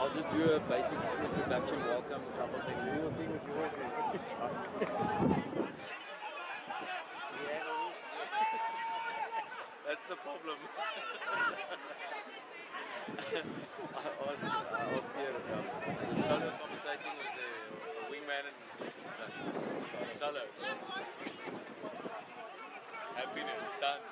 I'll just do a basic introduction, welcome, a couple things. Do your thing with yours. That's the problem. I was here about solo commentating was the wingman and solo. Happiness done.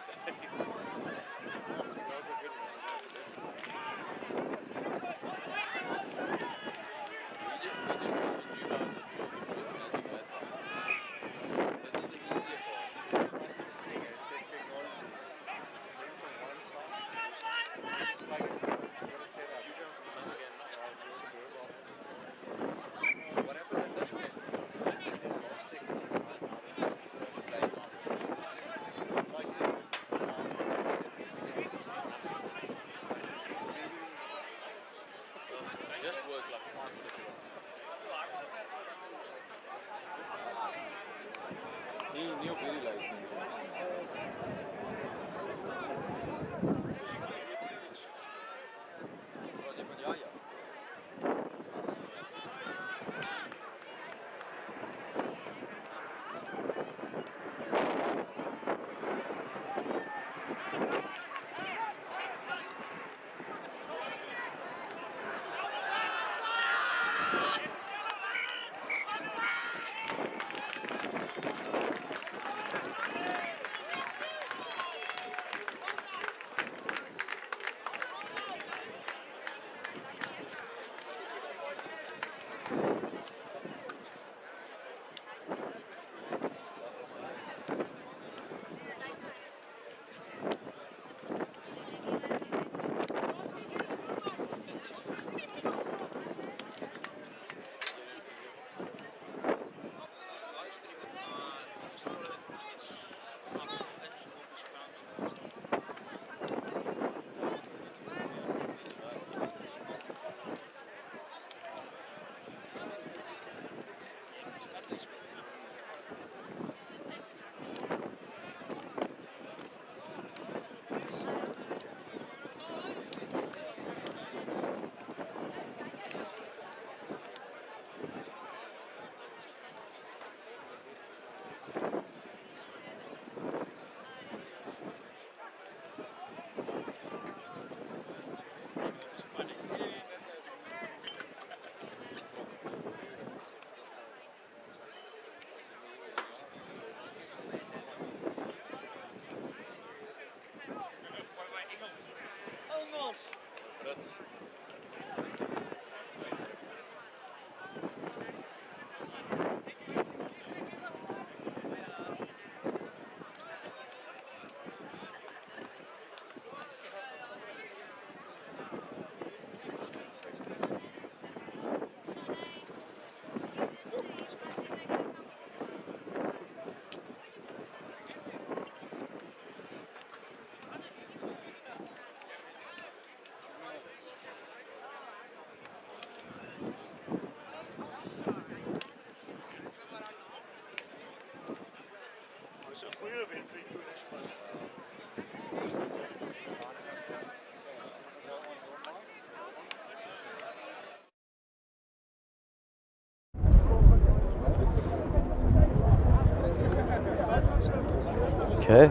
Okay.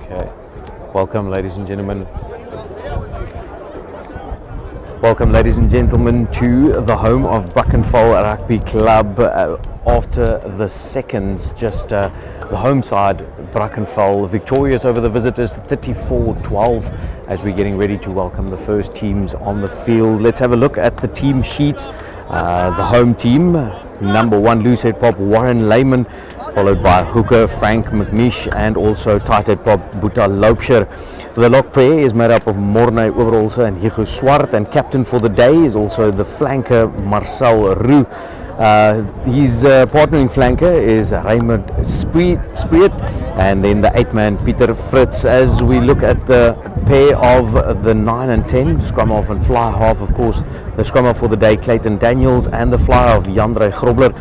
Okay. Welcome, ladies and gentlemen. Welcome, ladies and gentlemen, to the home of Brackenfell Rugby Club. After the seconds, just the home side, Brackenfell, victorious over the visitors, 34-12, as we're getting ready to welcome the first teams on the field. Let's have a look at the team sheets. The home team, number 1, loose-head prop Warren Lehman, followed by hooker Frank McNish and also tight-head prop Boeta Loubser. The lock pair is made up of Mornay Oberholzer and Hugo Swart, and captain for the day is also the flanker Marcel Roux. His partnering flanker is Raymond Spreet, and then the 8-man Pieter Fritz. As we look at the pair of the 9 and 10, scrum half and fly half, of course, the scrum half for the day Clayton Daniels and the fly half Jandre Grobler.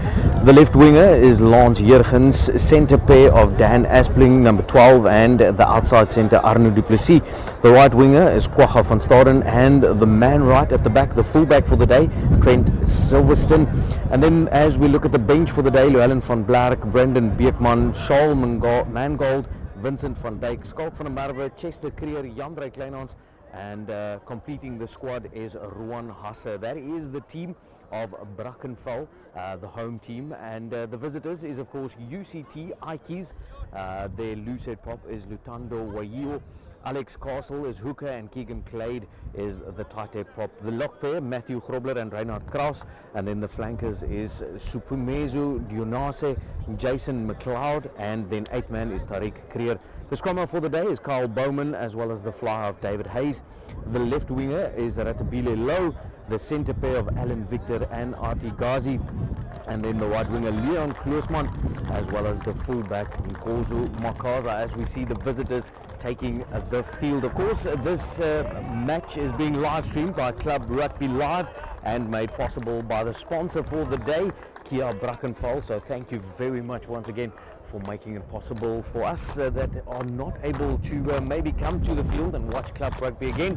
The left winger is Lance Jurgens, centre pair of Dan Aspling, number 12, and the outside centre Arno du Plessis. The right winger is Kwagga van Staden, and the man right at the back, the fullback for the day, Trent Silverstone. And then as we look at the bench for the day, Llewellyn van Blerk, Brendan Beekman, Charles Mangold, Vincent van Dijk, Skalk van der Merwe, Chester Creer, Jandre Kleinhans, and completing the squad is Ruan Hasse. That is the team of Brackenfell, the home team, and the visitors is of course UCT Ikeys. Their loose-head prop is Lutando Wayo. Alex Castle is hooker and Keegan Clade is the tight-head prop. The lock pair, Matthew Grobler and Reinhard Kraus, and then the flankers is Supumezu Dionase, Jason McLeod, and then 8th man is Tariq Creer. The scrum half for the day is Carl Bowman, as well as the fly half David Hayes. The left winger is Ratabile Low, the centre pair of Alan Victor and Artie Ghazi, and then the right winger Leon Kloosman, as well as the fullback Nkozu Makaza, as we see the visitors taking the field. Of course, this match is being live streamed by Club Rugby Live and made possible by the sponsor for the day, Kia Brackenfell. So thank you very much once again for making it possible for us that are not able to maybe come to the field and watch Club Rugby again.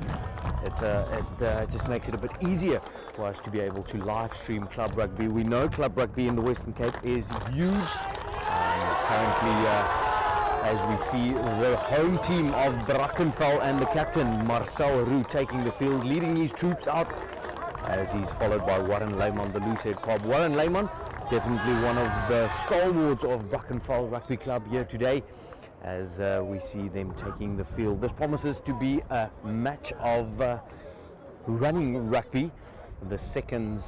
It just makes it a bit easier for us to be able to live stream Club Rugby. We know Club Rugby in the Western Cape is huge. Currently, as we see the home team of Brackenfell and the captain Marcel Roux taking the field, leading his troops out, as he's followed by Warren Lehman, the loose-head prop. Warren Lehman, definitely one of the stalwarts of Brackenfell Rugby Club here today, as we see them taking the field. This promises to be a match of running rugby. The second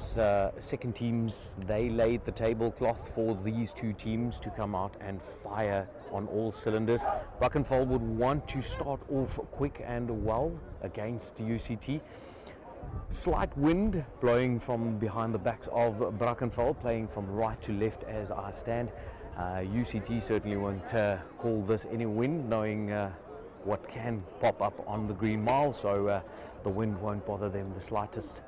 teams, they laid the tablecloth for these two teams to come out and fire on all cylinders. Brackenfell would want to start off quick and well against UCT. Slight wind blowing from behind the backs of Brackenfell, playing from right to left as I stand. UCT certainly won't call this any wind, knowing what can pop up on the Green Mile, so the wind won't bother them the slightest.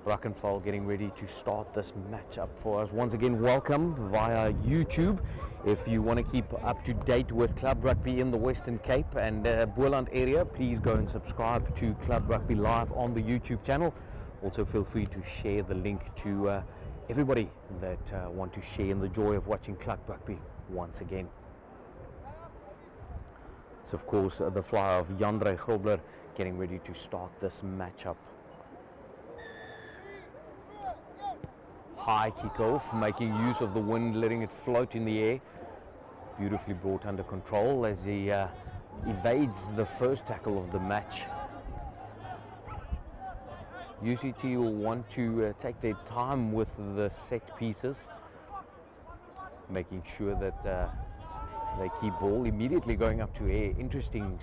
Brackenfell getting ready to start this match up for us. Once again, welcome via YouTube. If you want to keep up to date with Club Rugby in the Western Cape and Boland area, please go and subscribe to Club Rugby Live on the YouTube channel. Also feel free to share the link to everybody that want to share in the joy of watching Club Rugby once again. So of course the flyer of Jandre Grobler getting ready to start this matchup. High kickoff, making use of the wind, letting it float in the air. Beautifully brought under control as he evades the first tackle of the match. UCT will want to take their time with the set pieces, making sure that they keep ball immediately going up to air. Interesting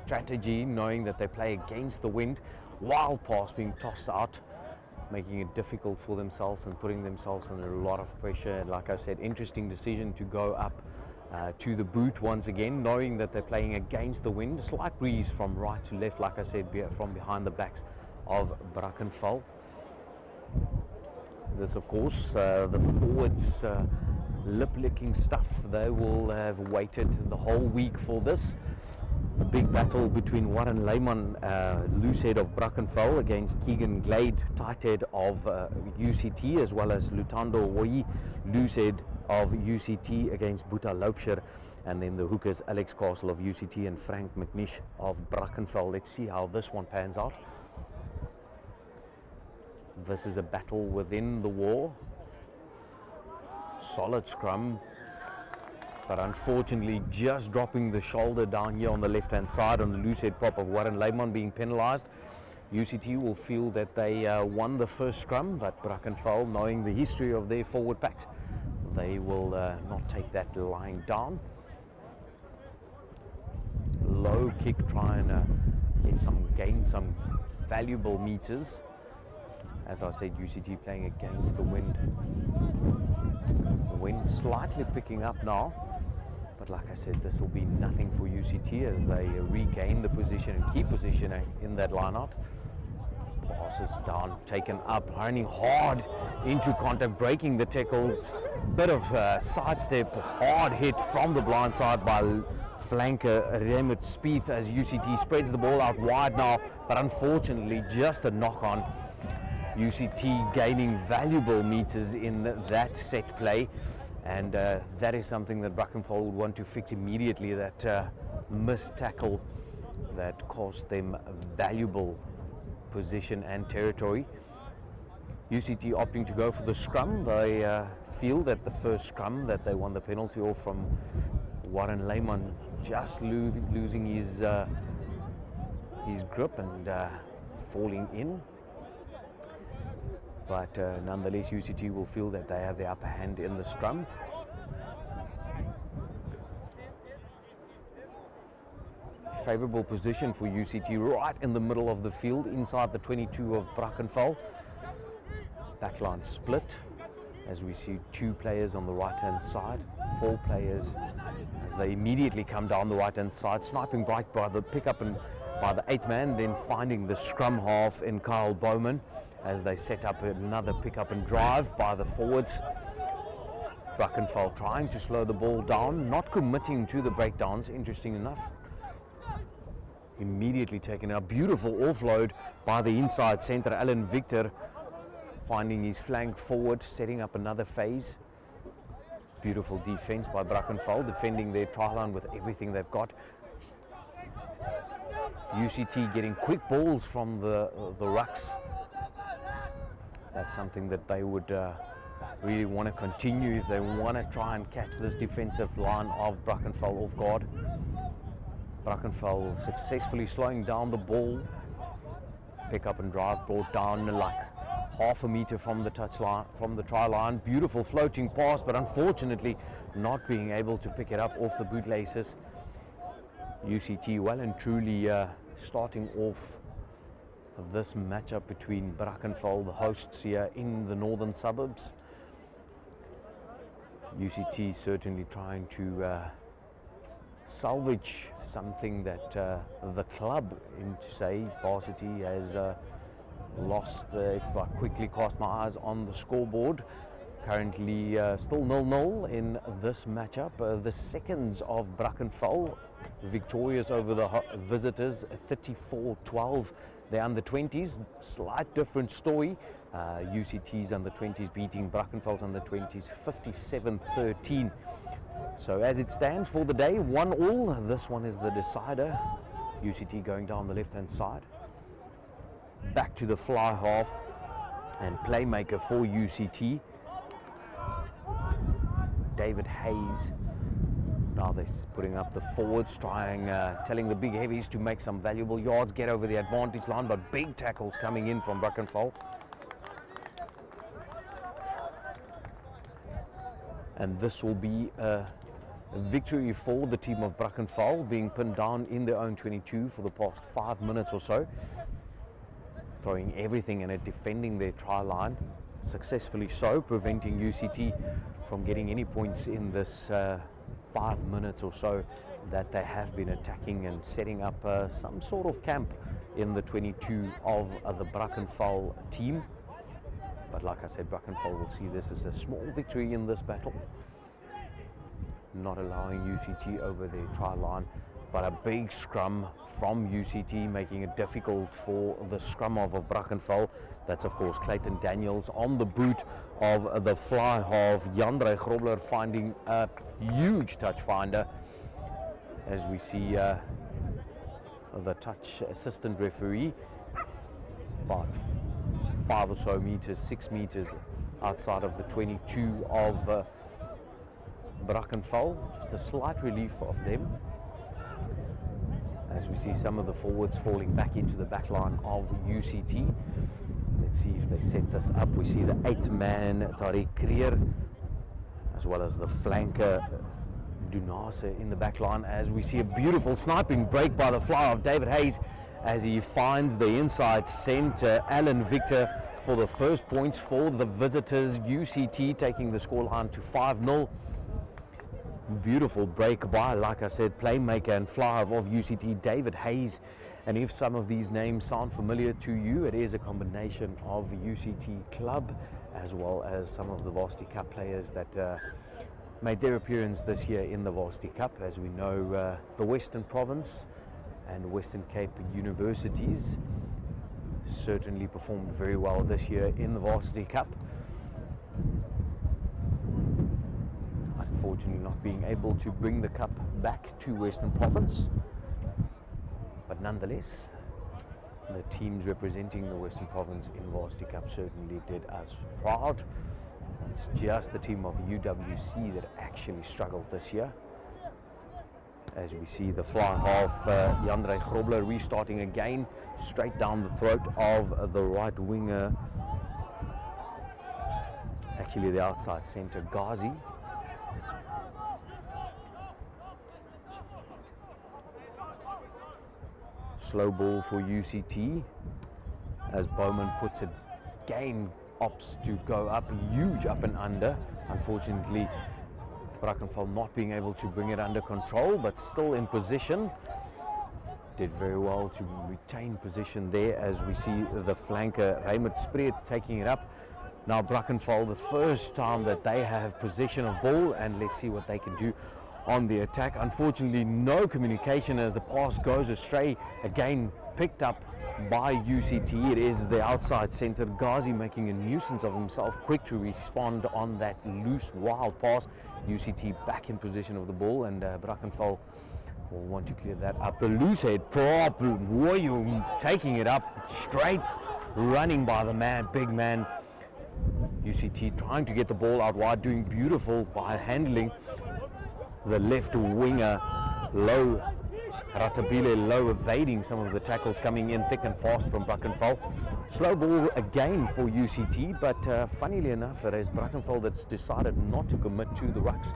strategy, knowing that they play against the wind. Wild pass being tossed out, making it difficult for themselves and putting themselves under a lot of pressure. And like I said, interesting decision to go up to the boot once again, knowing that they're playing against the wind. Slight breeze from right to left, like I said, from behind the backs of Brackenfell. This, of course, the forwards lip-licking stuff. They will have waited the whole week for this. A big battle between Warren Lehman, loosehead of Brackenfell, against Keegan Glade, tighthead of UCT, as well as Lutando Woi, loosehead of UCT, against Buta Loubser, and then the hookers Alex Castle of UCT and Frank McNish of Brackenfell. Let's see how this one pans out. This is a battle within the war. Solid scrum, but unfortunately just dropping the shoulder down here on the left hand side on the loosehead prop of Warren Lehman being penalised. UCT will feel that they won the first scrum, but Brackenfell, knowing the history of their forward packs, they will not take that lying down. Low kick, trying to gain some valuable meters. As I said, UCT playing against the wind. The wind slightly picking up now, but like I said, this will be nothing for UCT as they regain the position and keep position in that line-out. Passes down, taken up, running hard into contact, breaking the tackles. Bit of sidestep, hard hit from the blind side by flanker Remit Spieth as UCT spreads the ball out wide now, but unfortunately just a knock-on. UCT gaining valuable meters in that set play, and that is something that Brackenfell would want to fix immediately, that missed tackle that cost them valuable position and territory. UCT opting to go for the scrum. They feel that the first scrum that they won the penalty off from Warren Lehman just losing his grip and falling in. But nonetheless, UCT will feel that they have the upper hand in the scrum. Favourable position for UCT right in the middle of the field, inside the 22 of Brackenfell. Backline split as we see two players on the right hand side, four players as they immediately come down the right hand side, sniping bright by the pickup and by the eighth man, then finding the scrum half in Kyle Bowman as they set up another pickup and drive by the forwards. Brackenfell trying to slow the ball down, not committing to the breakdowns, interesting enough. Immediately taken a beautiful offload by the inside centre, Alan Victor, finding his flank forward, setting up another phase. Beautiful defence by Brackenfell, defending their try line with everything they've got. UCT getting quick balls from the rucks. That's something that they would really want to continue if they want to try and catch this defensive line of Brackenfell off guard. Brackenfell successfully slowing down the ball. Pick up and drive brought down like half a meter from the touchline, from the try line. Beautiful floating pass, but unfortunately not being able to pick it up off the bootlaces. UCT well and truly starting off this matchup between Brackenfell, the hosts here in the northern suburbs. UCT certainly trying to salvage something that the club, in to say varsity, has lost, if I quickly cast my eyes on the scoreboard, currently still 0-0 in this matchup. The seconds of Brackenfell victorious over the visitors 34-12. They're under 20s, slight different story. UCT's under 20s beating Brackenfell's under 20s 57-13. So as it stands for the day, 1-1. This one is the decider. UCT going down the left hand side. Back to the fly half and playmaker for UCT, David Hayes. Now they're putting up the forwards, telling the big heavies to make some valuable yards, get over the advantage line, but big tackles coming in from Brackenfell. And this will be a victory for the team of Brackenfell, being pinned down in their own 22 for the past 5 minutes or so. Throwing everything in it, defending their try line, successfully so, preventing UCT from getting any points in this 5 minutes or so that they have been attacking and setting up some sort of camp in the 22 of the Brackenfell team. But like I said, Brackenfell will see this as a small victory in this battle, not allowing UCT over their try line. But a big scrum from UCT, making it difficult for the scrum of Brackenfell. That's of course Clayton Daniels on the boot of the fly half. Jandre Grobler finding a huge touch finder, as we see the touch assistant referee about 5 or so meters, 6 meters outside of the 22 of Brackenfell. Just a slight relief of them, as we see some of the forwards falling back into the back line of UCT. Let's see if they set this up. We see the 8th man, Tariq Krier, as well as the flanker, Dunase, in the back line, as we see a beautiful sniping break by the fly of David Hayes, as he finds the inside centre, Alan Victor, for the first points for the visitors. UCT taking the scoreline to 5-0. Beautiful break by, like I said, playmaker and flyer of UCT, David Hayes. And if some of these names sound familiar to you, it is a combination of UCT club as well as some of the Varsity Cup players that made their appearance this year in the Varsity Cup. As we know, the Western Province and Western Cape universities certainly performed very well this year in the Varsity Cup. Unfortunately not being able to bring the cup back to Western Province, but nonetheless the teams representing the Western Province in Varsity Cup certainly did us proud. It's just the team of UWC that actually struggled this year, as we see the fly half, Jandre Grobler restarting again, straight down the throat of the right winger, actually the outside centre, Ghazi. Slow ball for UCT, as Bowman puts it, again opts to go up, huge up and under. Unfortunately, Brackenfell not being able to bring it under control, but still in position. Did very well to retain position there, as we see the flanker, Raymond Spreet, taking it up. Now Brackenfell, the first time that they have possession of ball, and let's see what they can do on the attack. Unfortunately, no communication as the pass goes astray, again picked up by UCT. It is the outside centre, Ghazi, making a nuisance of himself, quick to respond on that loose wild pass. UCT back in position of the ball, and Brackenfell will want to clear that up. The loose head prop, Woyum taking it up, straight running by the man, big man. UCT trying to get the ball out wide, doing beautiful by handling the left winger, Low, Ratabile Low, evading some of the tackles coming in thick and fast from Brackenfell. Slow ball again for UCT, but funnily enough, it is Brackenfell that's decided not to commit to the rucks,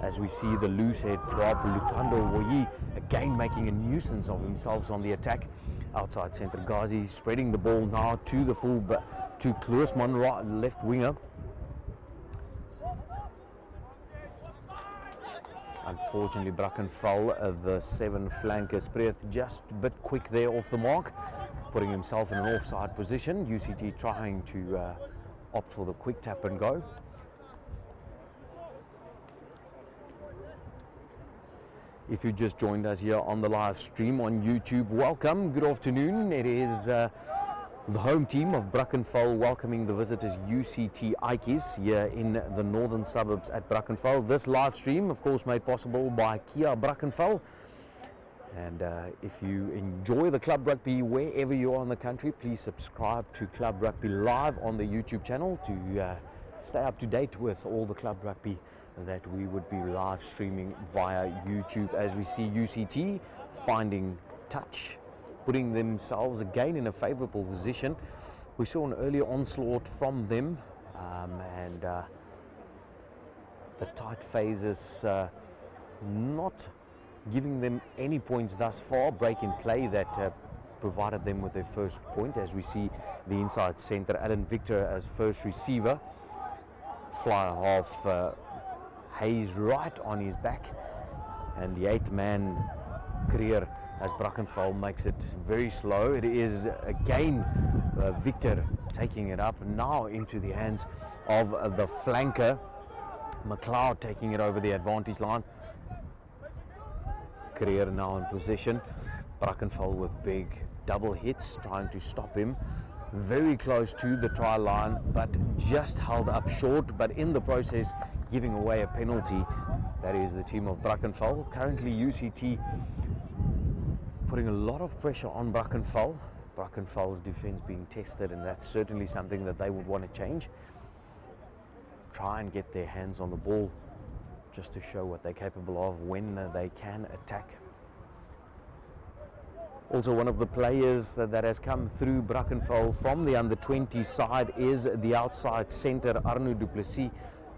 as we see the loose head prop, Lutando Woyi, again making a nuisance of himself on the attack. Outside centre, Ghazi spreading the ball now to the full, to Kloosman, left winger. Unfortunately, Brackenfell, the 7 flanker, Spreeth, just a bit quick there off the mark, putting himself in an offside position. UCT trying to opt for the quick tap and go. If you just joined us here on the live stream on YouTube, welcome, good afternoon. It is the home team of Brackenfell welcoming the visitors UCT Ikeys here in the northern suburbs at Brackenfell. This live stream, of course, made possible by Kia Brackenfell. And if you enjoy the Club Rugby wherever you are in the country, please subscribe to Club Rugby Live on the YouTube channel to stay up to date with all the Club Rugby that we would be live streaming via YouTube. As we see UCT finding touch, putting themselves again in a favourable position. We saw an early onslaught from them, and the tight phases not giving them any points thus far. Break in play that provided them with their first point, as we see the inside centre Alan Victor as first receiver, fly half Hayes right on his back, and the 8th man Creer as Brackenfell makes it very slow. It is again Victor taking it up now into the hands of the flanker McLeod, taking it over the advantage line. Creer now in position. Brackenfell with big double hits trying to stop him. Very close to the try line, but just held up short, but in the process giving away a penalty. That is the team of Brackenfell. Currently UCT putting a lot of pressure on Brackenfell. Brackenfell's defense being tested, and that's certainly something that they would want to change. Try and get their hands on the ball just to show what they're capable of when they can attack. Also, one of the players that has come through Brackenfell from the under-20 side is the outside centre Arno du Plessis,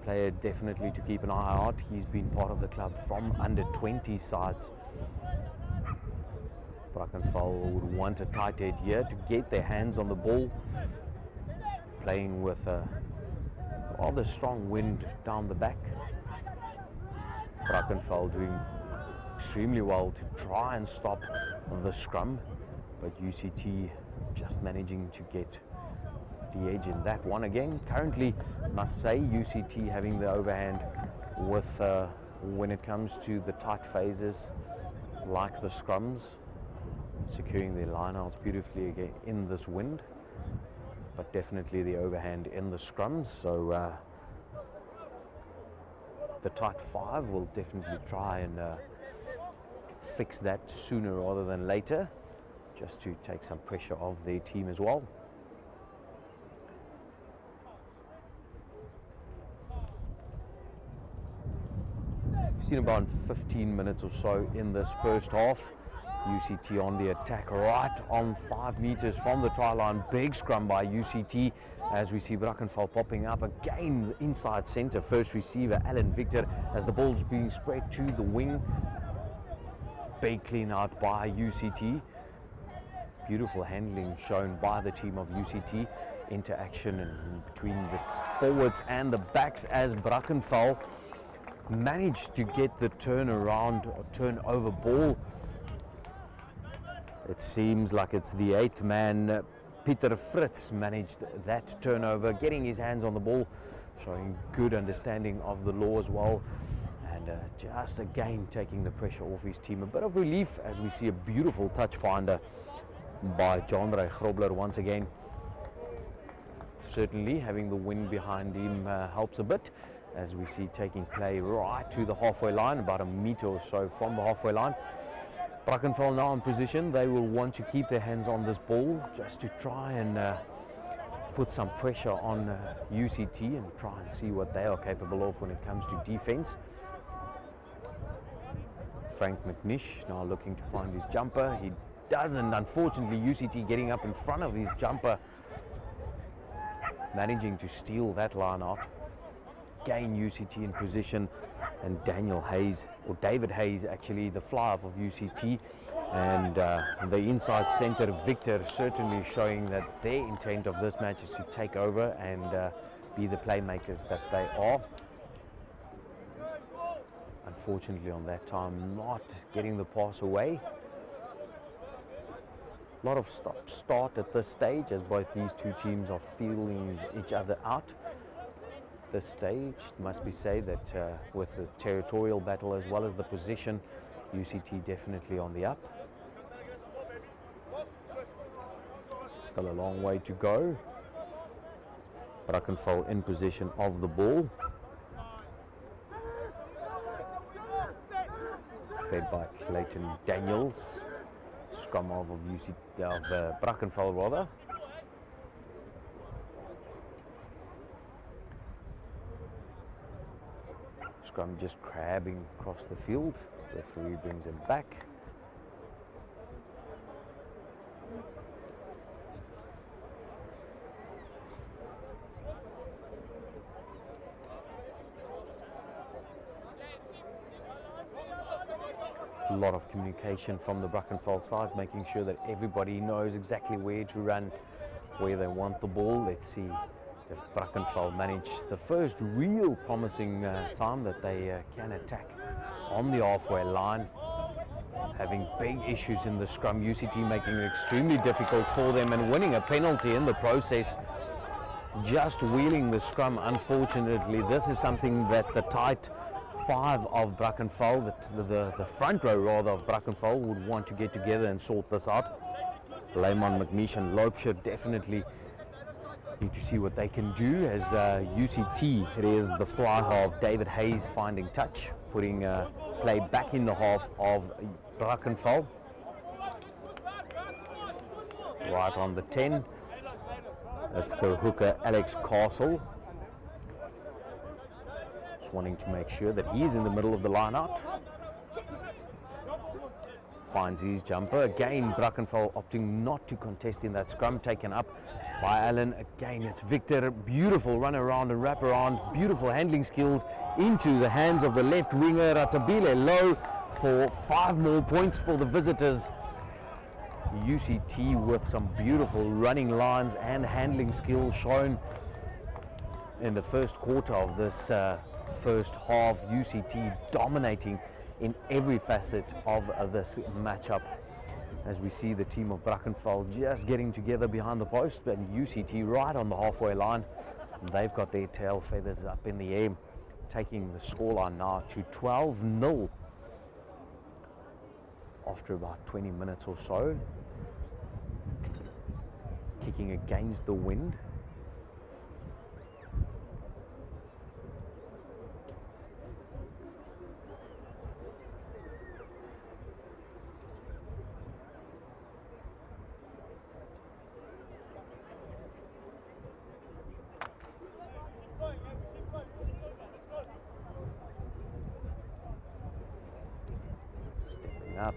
player definitely to keep an eye out. He's been part of the club from under-20 sides. Brackenfell would want a tight head here to get their hands on the ball, playing with a rather strong wind down the back. Brackenfell doing extremely well to try and stop the scrum, but UCT just managing to get the edge in that one again. Currently, must say, UCT having the overhand with when it comes to the tight phases like the scrums, securing their lineouts beautifully again in this wind, but definitely the overhand in the scrums. So the tight 5 will definitely try and fix that sooner rather than later, just to take some pressure off their team as well. We've seen about 15 minutes or so in this first half. UCT on the attack right on 5 meters from the try line. Big scrum by UCT as we see Brackenfell popping up again inside centre. First receiver Alan Victor as the ball's being spread to the wing. Big clean out by UCT. Beautiful handling shown by the team of UCT. Interaction in between the forwards and the backs as Brackenfell managed to get the turnaround or turnover ball. It seems like it's the 8th man, Peter Fritz, managed that turnover, getting his hands on the ball, showing good understanding of the law as well, and just again taking the pressure off his team. A bit of relief as we see a beautiful touch finder by John Ray Grobler once again. Certainly having the wind behind him helps a bit, as we see taking play right to the halfway line, about a meter or so from the halfway line. Brackenfell now in position. They will want to keep their hands on this ball just to try and put some pressure on UCT and try and see what they are capable of when it comes to defense. Frank McNish now looking to find his jumper. He doesn't, unfortunately. UCT getting up in front of his jumper, managing to steal that line out. Again UCT in position, and Daniel Hayes, or David Hayes actually, the fly-off of UCT, and the inside centre Victor certainly showing that their intent of this match is to take over and be the playmakers that they are. Unfortunately on that time not getting the pass away. A lot of stop-start at this stage as both these two teams are feeling each other out. This stage, it must be said that with the territorial battle as well as the possession, UCT definitely on the up. Still a long way to go. Brackenfell in possession of the ball. Fed by Clayton Daniels. Scrum off of Brackenfell rather. Scrum just crabbing across the field. The referee brings him back. A lot of communication from the Brackenfell side, making sure that everybody knows exactly where to run, where they want the ball. Let's see if Brackenfell manage the first real promising time that they can attack on the halfway line. Having big issues in the scrum, UCT making it extremely difficult for them and winning a penalty in the process. Just wheeling the scrum, unfortunately. This is something that the tight five of Brackenfell, the front row rather of Brackenfell, would want to get together and sort this out. Lehman, McNeish and Loubser definitely need to see what they can do as UCT, it is the fly half, David Hayes finding touch, putting play back in the half of Brackenfell. Right on the 10, that's the hooker Alex Castle. Just wanting to make sure that he's in the middle of the line out. Finds his jumper. Again, Brackenfell opting not to contest in that scrum, taken up by Allen. Again, it's Victor. Beautiful run around and wrap around. Beautiful handling skills into the hands of the left winger, Ratabile Low, for 5 more points for the visitors. UCT with some beautiful running lines and handling skills shown in the first quarter of this first half. UCT dominating in every facet of this matchup, as we see the team of Brackenfell just getting together behind the post and UCT right on the halfway line. They've got their tail feathers up in the air, taking the scoreline now to 12-0 after about 20 minutes or so. Kicking against the wind. Stepping up,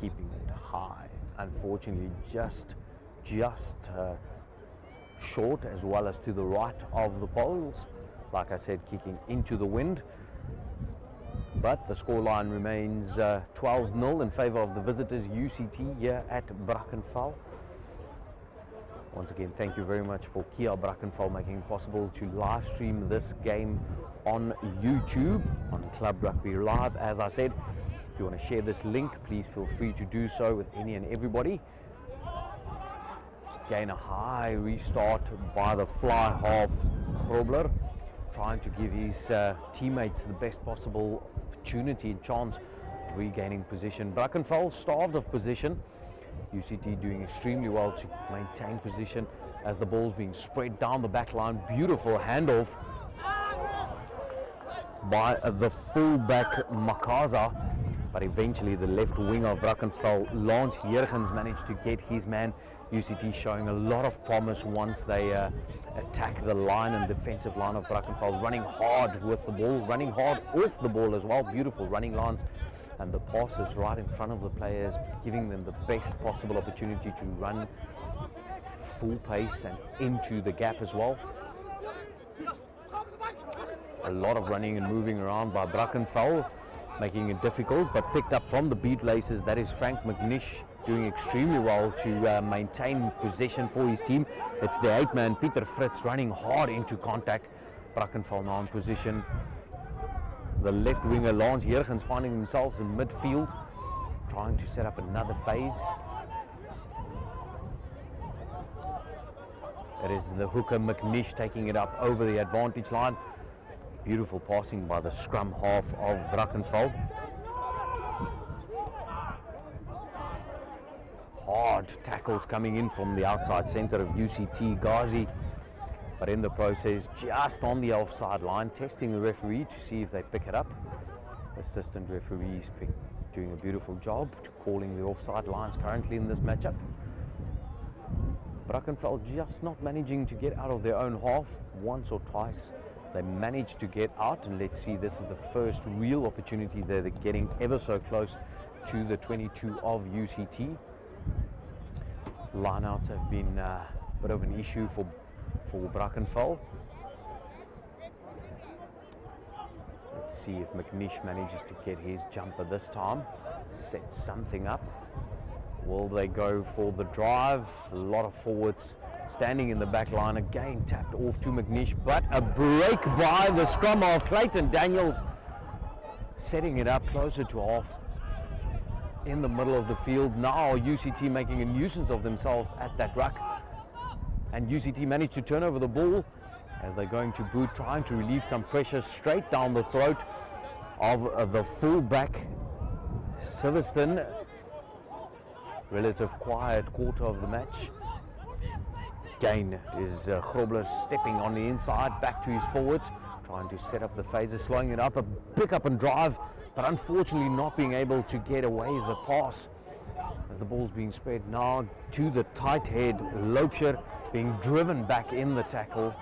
keeping it high. Unfortunately, just short as well as to the right of the poles. Like I said, kicking into the wind. But the scoreline remains 12-0 in favor of the visitors, UCT, here at Brackenfell. Once again, thank you very much for Kia Brackenfell making it possible to live stream this game on YouTube, on Club Rugby Live. As I said, if you want to share this link, please feel free to do so with any and everybody. Again, a high restart by the fly half, Grobler, trying to give his teammates the best possible opportunity and chance of regaining position. Brackenfell starved of position. UCT doing extremely well to maintain position as the ball's being spread down the back line. Beautiful handoff by the fullback Makaza. But eventually the left wing of Brackenfell, Lance Jurgens, managed to get his man. UCT showing a lot of promise once they attack the line and defensive line of Brackenfell, running hard with the ball, running hard off the ball as well. Beautiful running lines and the passes right in front of the players, giving them the best possible opportunity to run full pace and into the gap as well. A lot of running and moving around by Brackenfell, making it difficult, but picked up from the beat laces. That is Frank McNeish doing extremely well to maintain possession for his team. It's the 8-man Pieter Fritz running hard into contact. Brackenfell now in position. The left winger Lance Jurgens finding themselves in midfield, trying to set up another phase. It is the hooker McNish taking it up over the advantage line. Beautiful passing by the scrum half of Brackenfell. Hard tackles coming in from the outside centre of UCT Ghazi, but in the process just on the offside line, testing the referee to see if they pick it up. Assistant referees doing a beautiful job to calling the offside lines currently in this matchup. Brackenfell just not managing to get out of their own half. Once or twice they managed to get out, and let's see, this is the first real opportunity there. They're getting ever so close to the 22 of UCT. Lineouts have been a bit of an issue for Brackenfell. Let's see if McNish manages to get his jumper this time, set something up. Will they go for the drive? A lot of forwards standing in the back line, again tapped off to McNish, but a break by the scrum of Clayton Daniels, setting it up closer to half in the middle of the field. Now UCT making a nuisance of themselves at that ruck, and UCT managed to turn over the ball as they're going to boot, trying to relieve some pressure straight down the throat of the full-back Silverstone. Relative quiet quarter of the match. Again is Grobler stepping on the inside, back to his forwards, trying to set up the phases, slowing it up, a pick up and drive, but unfortunately not being able to get away the pass as the ball's being spread now to the tight head. Loubser being driven back in the tackle.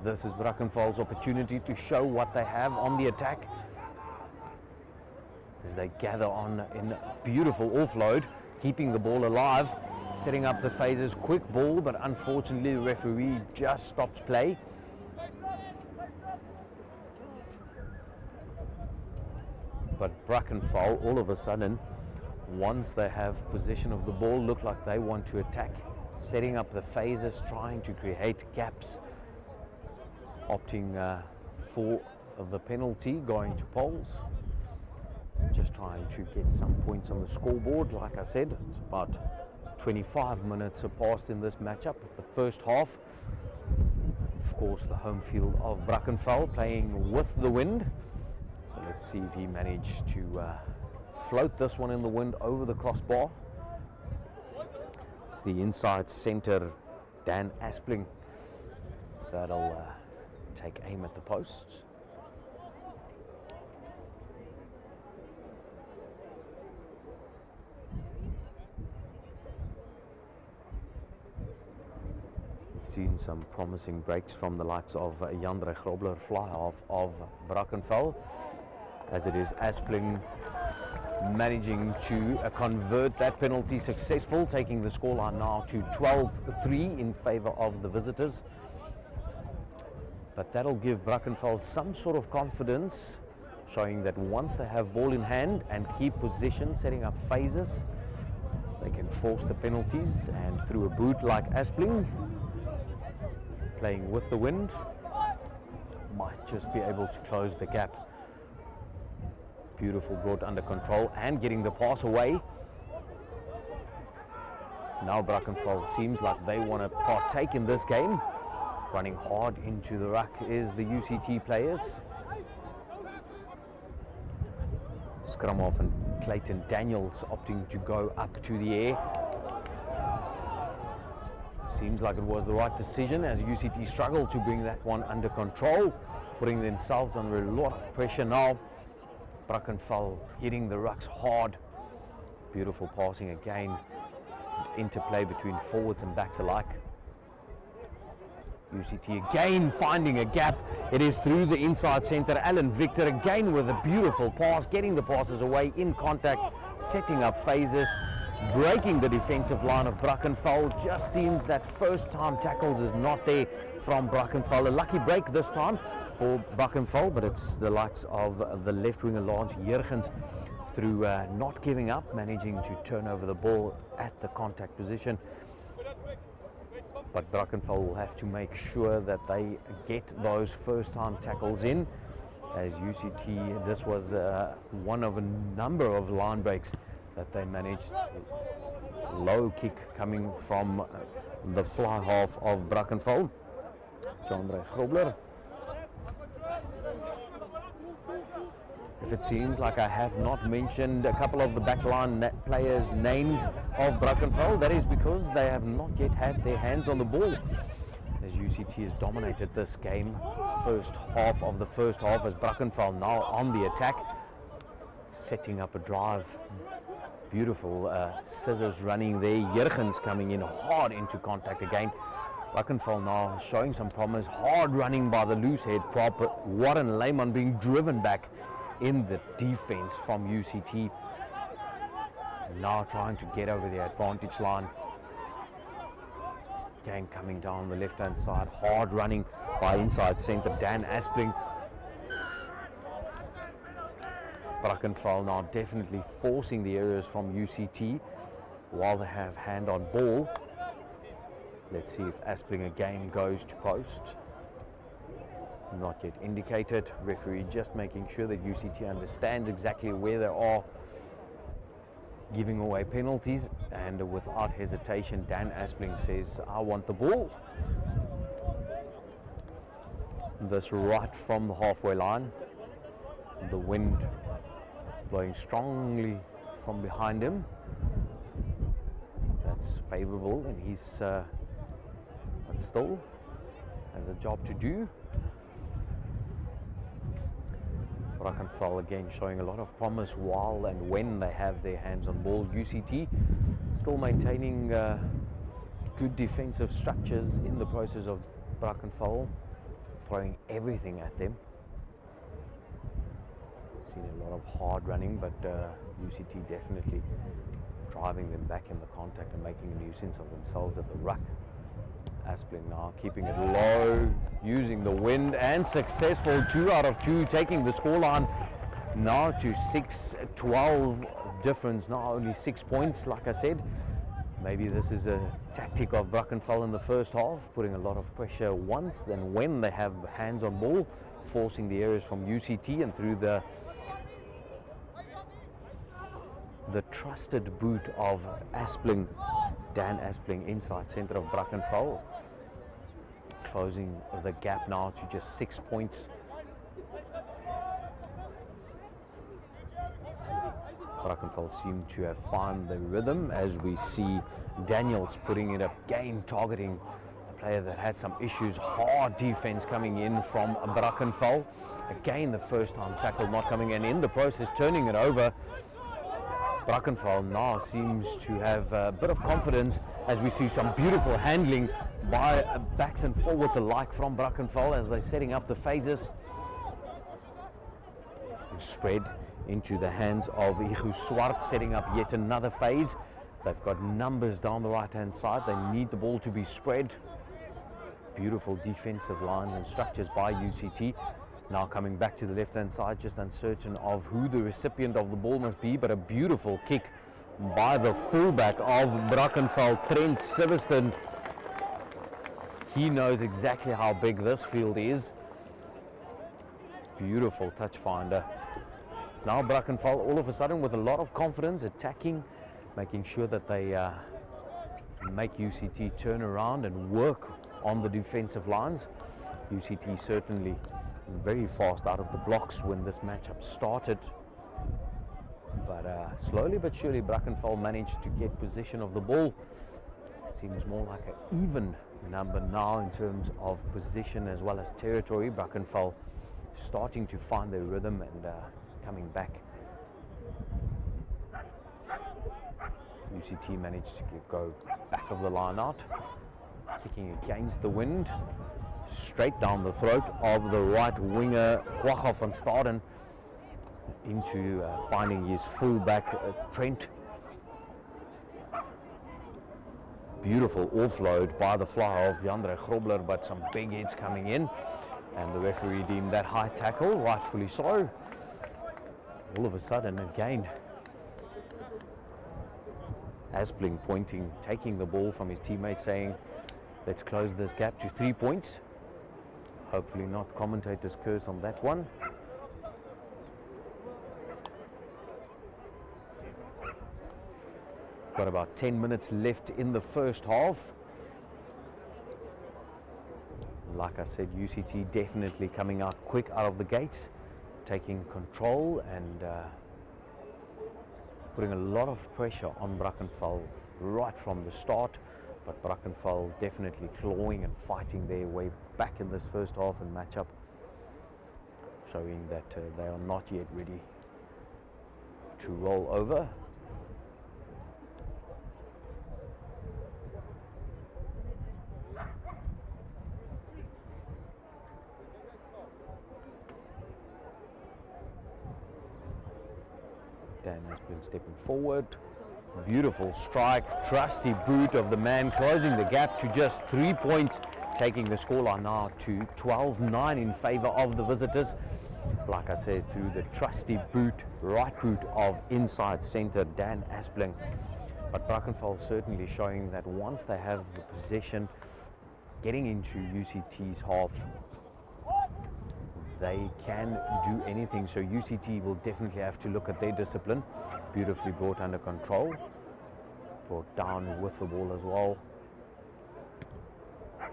This is Brackenfell's opportunity to show what they have on the attack as they gather on in beautiful offload, keeping the ball alive, setting up the phases. Quick ball, but unfortunately the referee just stops play. But Brackenfell, all of a sudden, once they have possession of the ball, look like they want to attack, setting up the phases, trying to create gaps, opting for the penalty, going to poles. Just trying to get some points on the scoreboard. Like I said, it's about 25 minutes have passed in this matchup of the first half. Of course, the home field of Brackenfell playing with the wind. So let's see if he managed to float this one in the wind over the crossbar. It's the inside centre, Dan Aspling, that'll take aim at the post. Seen some promising breaks from the likes of Jandre Grobler, fly half of Brackenfell, as it is Aspling managing to convert that penalty successful, taking the scoreline now to 12-3 in favour of the visitors. But that'll give Brackenfell some sort of confidence, showing that once they have ball in hand and keep possession, setting up phases, they can force the penalties, and through a boot like Aspling, playing with the wind, might just be able to close the gap. Beautiful, brought under control and getting the pass away. Now Brackenfell seems like they want to partake in this game. Running hard into the ruck is the UCT players. Scrum off and Clayton Daniels opting to go up to the air. Seems like it was the right decision as UCT struggled to bring that one under control, putting themselves under a lot of pressure now. Brackenfell hitting the rucks hard. Beautiful passing again. Interplay between forwards and backs alike. UCT again finding a gap. It is through the inside centre. Alan Victor again with a beautiful pass, getting the passes away in contact, setting up phases, breaking the defensive line of Brackenfell. Just seems that first time tackles is not there from Brackenfell. A lucky break this time for Brackenfell, but it's the likes of the left winger Lance Jurgens through not giving up, managing to turn over the ball at the contact position. But Brackenfell will have to make sure that they get those first time tackles in. As UCT, this was one of a number of line breaks that they managed. Low kick coming from the fly half of Brackenfell. Jandre Grobler. If it seems like I have not mentioned a couple of the backline players' names of Brackenfell, that is because they have not yet had their hands on the ball. As UCT has dominated this game, first half of the first half, as Brackenfell now on the attack, setting up a drive. Beautiful scissors running there. Jurgens coming in hard into contact again. Brackenfell now showing some promise. Hard running by the loose head prop. Warren Lehman being driven back in the defense from UCT. Now trying to get over the advantage line. Again coming down the left hand side. Hard running by inside centre Dan Aspling. Brackenfell now definitely forcing the errors from UCT while they have hand on ball. Let's see if Aspling again goes to post. Not yet indicated. Referee just making sure that UCT understands exactly where they are giving away penalties, and without hesitation Dan Aspling says, I want the ball. This right from the halfway line. The wind blowing strongly from behind him. That's favourable, and he's but still has a job to do. Brackenfell again showing a lot of promise while and when they have their hands on ball. UCT still maintaining good defensive structures in the process of Brackenfell throwing everything at them. Seen a lot of hard running, but UCT definitely driving them back in the contact and making a nuisance of themselves at the ruck. Aspling now keeping it low, using the wind, and successful. 2 out of 2, taking the scoreline now to 6-12 difference, now only 6 points. Like I said, maybe this is a tactic of Brackenfell in the first half, putting a lot of pressure once, then when they have hands on ball, forcing the errors from UCT, and through the trusted boot of Aspling, Dan Aspling, inside centre of Brackenfell, closing the gap now to just 6 points. Brackenfell seem to have found the rhythm, as we see Daniels putting it up, again targeting the player that had some issues. Hard defense coming in from Brackenfell. Again, the first time tackle not coming in the process turning it over. Brackenfell now seems to have a bit of confidence, as we see some beautiful handling by backs and forwards alike from Brackenfell as they're setting up the phases. Spread into the hands of Ikey Swart, setting up yet another phase. They've got numbers down the right hand side. They need the ball to be spread. Beautiful defensive lines and structures by UCT. Now coming back to the left hand side, just uncertain of who the recipient of the ball must be, but a beautiful kick by the fullback of Brackenfell, Trent Siverston. He knows exactly how big this field is. Beautiful touch finder. Now Brackenfell all of a sudden with a lot of confidence, attacking, making sure that they make UCT turn around and work on the defensive lines. UCT certainly very fast out of the blocks when this matchup started, but slowly but surely Brackenfell managed to get possession of the ball. Seems more like an even number now in terms of position as well as territory. Brackenfell starting to find their rhythm and coming back. UCT managed to go back of the line out, kicking against the wind, straight down the throat of the right winger Kwagga van Staden, into finding his fullback Trent. Beautiful offload by the fly of Jandre Grobler, but some big hits coming in, and the referee deemed that high tackle, rightfully so. All of a sudden again, Aspling pointing, taking the ball from his teammate, saying, let's close this gap to 3 points. Hopefully not commentator's curse on that one. Got about 10 minutes left in the first half. Like I said, UCT definitely coming out quick out of the gates, taking control and putting a lot of pressure on Brackenfell right from the start. But Brackenfell definitely clawing and fighting their way back in this first half and matchup, showing that they are not yet ready to roll over. Dan has been stepping forward. Beautiful strike, trusty boot of the man, closing the gap to just 3 points, taking the scoreline now to 12-9 in favor of the visitors. Like I said, through the trusty boot, right boot of inside center Dan Aspling. But Brackenfell certainly showing that once they have the possession, getting into UCT's half, they can do anything. So UCT will definitely have to look at their discipline. Beautifully brought under control, brought down with the ball as well.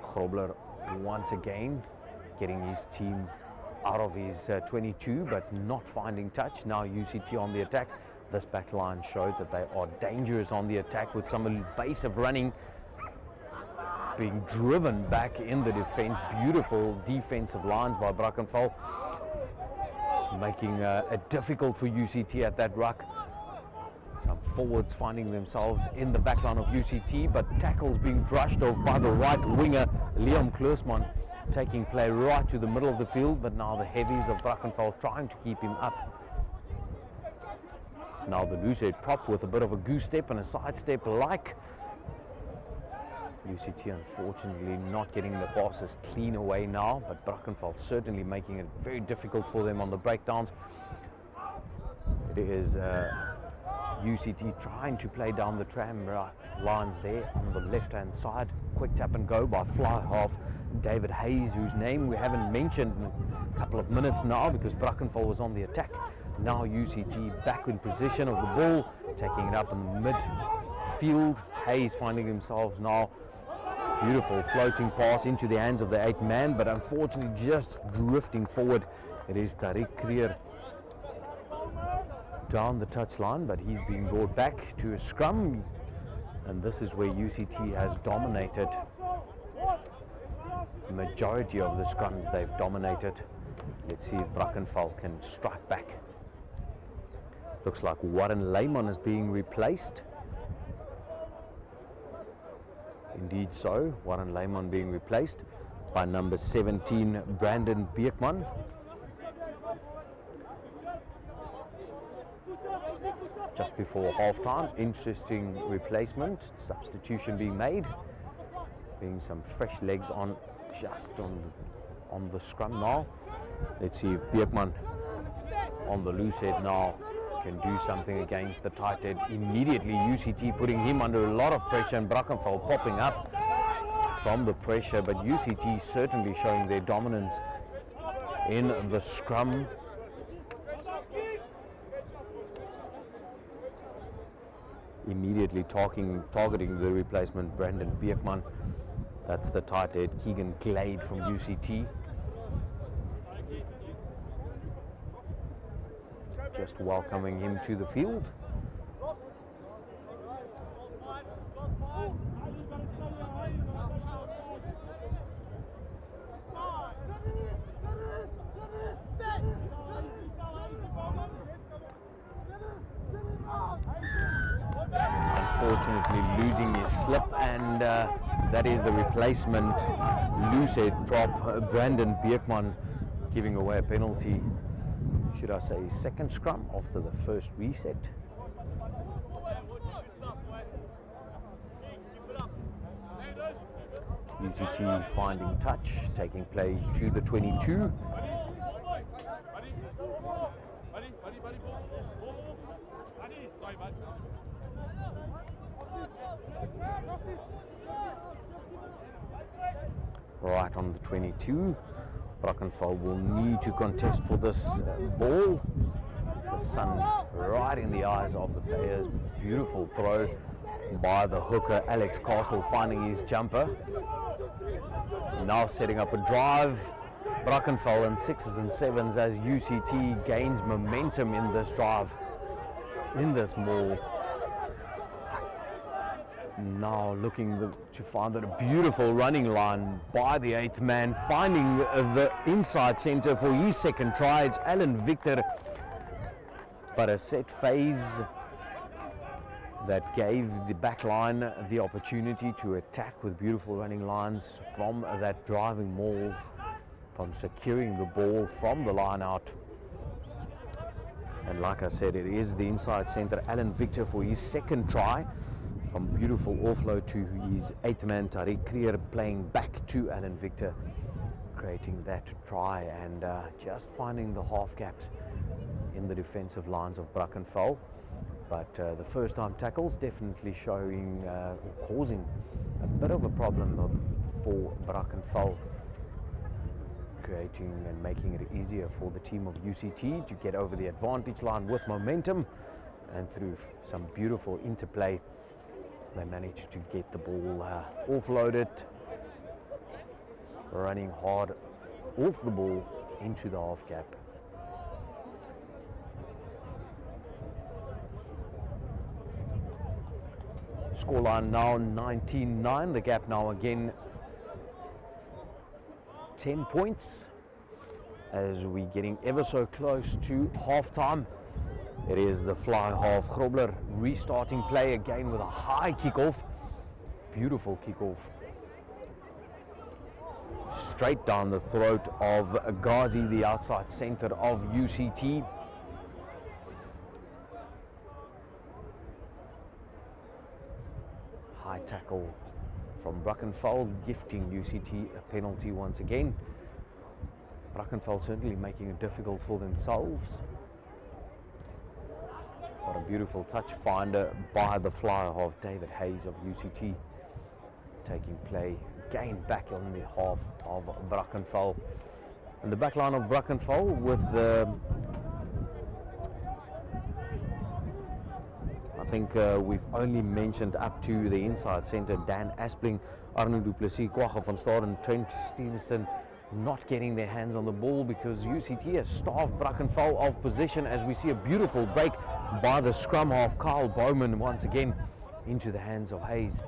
Grobler once again getting his team out of his 22, but not finding touch. Now UCT on the attack. This back line showed that they are dangerous on the attack, with some evasive running, being driven back in the defense. Beautiful defensive lines by Brackenfell, making it difficult for UCT at that ruck. Some forwards finding themselves in the back line of UCT, but tackles being brushed off by the right winger Liam Kleusman, taking play right to the middle of the field. But now the heavies of Brackenfell trying to keep him up. Now the loose head prop with a bit of a goose step and a side step like. UCT unfortunately not getting the passes clean away now, but Brackenfell certainly making it very difficult for them on the breakdowns. It is UCT trying to play down the tram lines there on the left hand side. Quick tap and go by fly half David Hayes, whose name we haven't mentioned in a couple of minutes now because Brackenfell was on the attack. Now UCT back in position of the ball, taking it up in the midfield. Hayes finding himself now, beautiful floating pass into the hands of the 8th man, but unfortunately just drifting forward. It is Tariq Krier down the touchline, but he's being brought back to a scrum, and this is where UCT has dominated. The majority of the scrums they've dominated. Let's see if Brackenfell can strike back. Looks like Warren Lehman is being replaced. Indeed so, Warren Lehman being replaced by number 17 Brandon Beekman. Just before halftime, interesting replacement, substitution being made, being some fresh legs on just on the scrum now. Let's see if Beekman on the loose head now can do something against the tight head. Immediately UCT putting him under a lot of pressure, and Brackenfell popping up from the pressure, but UCT certainly showing their dominance in the scrum. Immediately targeting the replacement Brandon Beekman. That's the tight head Keegan Glade from UCT. Just welcoming him to the field. Unfortunately losing his slip, and that is the replacement loose head prop Brandon Beekman, giving away a penalty. Should I say second scrum after the first reset. UCT finding touch, taking play to the 22. Right on the 22. Brackenfell will need to contest for this ball. The sun right in the eyes of the players. Beautiful throw by the hooker Alex Castle, finding his jumper. Now setting up a drive. Brackenfell in 6s and 7s as UCT gains momentum in this drive, in this maul. Now looking to find a beautiful running line by the 8th man, finding the inside centre for his second try. It's Alan Victor, but a set phase that gave the back line the opportunity to attack with beautiful running lines from that driving maul, upon securing the ball from the line out. And like I said, it is the inside centre Alan Victor for his second try, from beautiful offload to his 8th man Tariq Krier, playing back to Alan Victor, creating that try, and just finding the half gaps in the defensive lines of Brackenfell. But the first time tackles definitely showing or causing a bit of a problem for Brackenfell, creating and making it easier for the team of UCT to get over the advantage line with momentum, and through some beautiful interplay they managed to get the ball offloaded, running hard off the ball into the half gap. Scoreline now 19-9, the gap now again 10 points as we're getting ever so close to half time. It is the fly half. Grobler restarting play again with a high kickoff. Beautiful kickoff. Straight down the throat of Ghazi, the outside centre of UCT. High tackle from Brackenfell, gifting UCT a penalty once again. Brackenfell certainly making it difficult for themselves. What a beautiful touch finder by the flyer half David Hayes of UCT, taking play again back on the half of Brackenfell. And the back line of Brackenfell with I think we've only mentioned up to the inside centre Dan Aspling, Arno Du Plessis, Kwagga van Staden and Trent Stevenson not getting their hands on the ball, because UCT has starved Brackenfell of position, as we see a beautiful break by the scrum half Kyle Bowman once again into the hands of Hayes.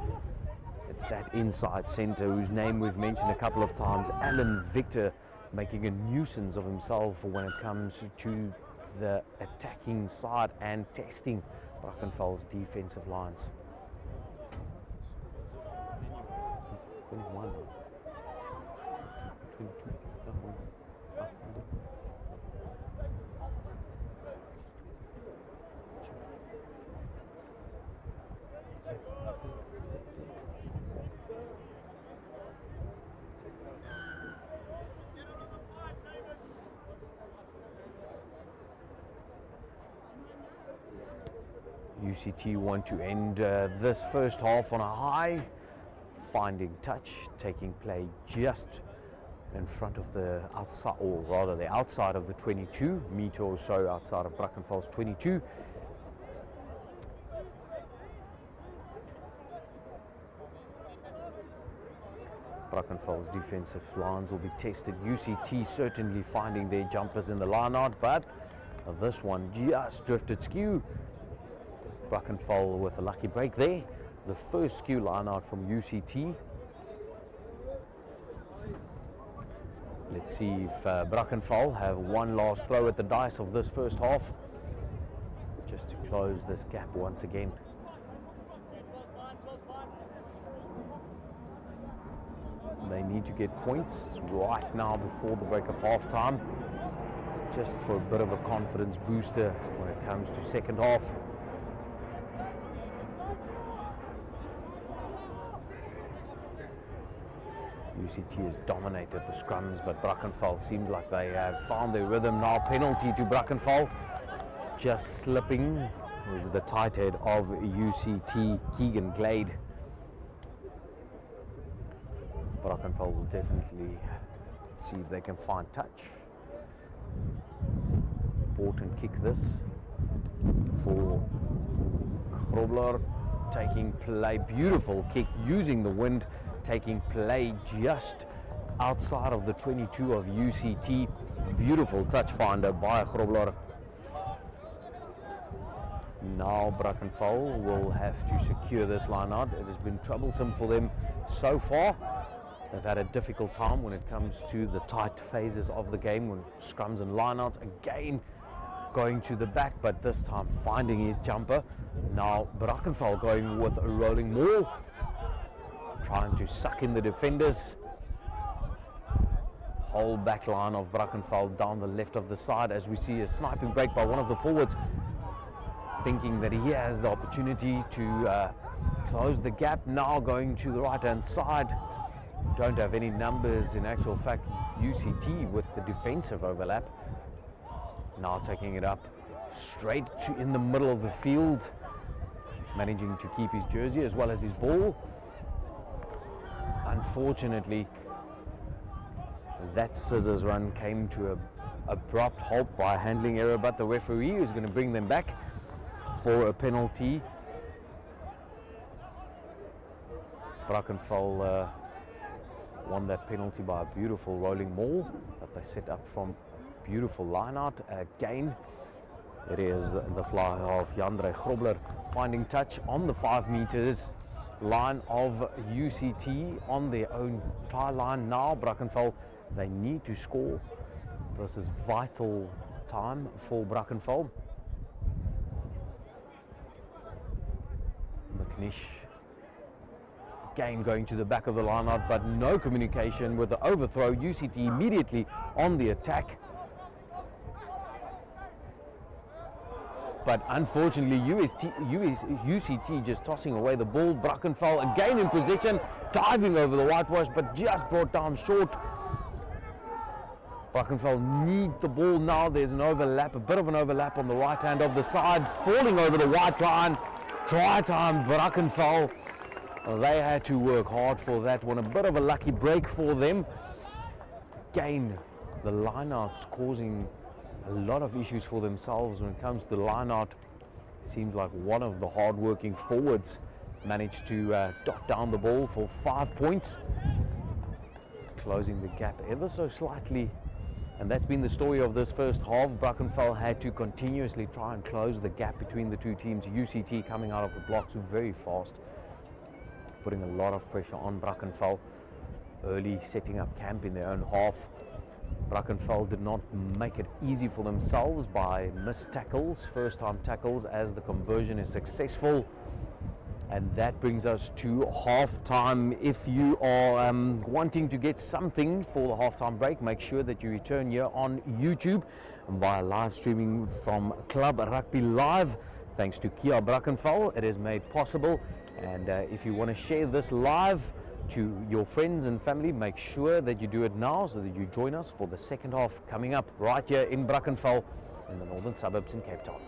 It's that inside centre whose name we've mentioned a couple of times, Alan Victor, making a nuisance of himself when it comes to the attacking side and testing Brackenfell's defensive lines. 21. 22. UCT want to end this first half on a high, finding touch, taking play just in front of the outside, or rather the outside of the 22 metre or so outside of Brackenfell's 22. Brackenfell's defensive lines will be tested. UCT certainly finding their jumpers in the line out, but this one just drifted skew. Brackenfell with a lucky break there. The first skew line out from UCT. Let's see if Brackenfell have one last throw at the dice of this first half, just to close this gap once again. They need to get points right now before the break of half time, just for a bit of a confidence booster when it comes to second half. UCT has dominated the scrums, but Brackenfell seems like they have found their rhythm now. Penalty to Brackenfell. Just slipping is the tight head of UCT, Keegan Glade. Brackenfell will definitely see if they can find touch. Important kick this for Grobler. taking play, beautiful kick using the wind, taking play just outside of the 22 of UCT. Beautiful touch finder by Grobler. Now Brackenfell will have to secure this line out. It has been troublesome for them so far. They've had a difficult time when it comes to the tight phases of the game, when scrums and lineouts. Again going to the back, but this time finding his jumper. Now Brackenfell going with a rolling maul, trying to suck in the defenders. Whole back line of Brackenfell down the left of the side, as we see a sniping break by one of the forwards, thinking that he has the opportunity to close the gap. Now going to the right hand side. Don't have any numbers in actual fact, UCT, with the defensive overlap. Now taking it up straight to in the middle of the field, managing to keep his jersey as well as his ball. Unfortunately, that scissors run came to an abrupt halt by a handling error, but the referee is going to bring them back for a penalty. Brackenfell won that penalty by a beautiful rolling maul that they set up from beautiful line out. Again, it is the fly of Jandre Grobler finding touch on the 5 meters line of UCT on their own try line. Now Brackenfell, they need to score. This is vital time for Brackenfell. McNish again going to the back of the line out, but no communication with the overthrow. UCT immediately on the attack, but unfortunately UCT just tossing away the ball. Brackenfell again in possession, diving over the whitewash, but just brought down short. Brackenfell need the ball now. There's an overlap, a bit of an overlap on the right hand of the side, falling over the white line. Try time Brackenfell. They had to work hard for that one. A bit of a lucky break for them. Again, the lineouts causing a lot of issues for themselves when it comes to the lineout. Seems like one of the hard-working forwards managed to dot down the ball for 5 points, closing the gap ever so slightly. And that's been the story of this first half. Brackenfell had to continuously try and close the gap between the two teams. UCT coming out of the blocks very fast, putting a lot of pressure on Brackenfell, early setting up camp in their own half. Brackenfell did not make it easy for themselves by missed tackles, first time tackles, as the conversion is successful. And that brings us to half-time. If you are wanting to get something for the half-time break, make sure that you return here on YouTube and via live streaming from Club Rugby Live. Thanks to Kia Brackenfell, it is made possible. And if you want to share this live to your friends and family, make sure that you do it now so that you join us for the second half coming up right here in Brackenfell in the northern suburbs in Cape Town.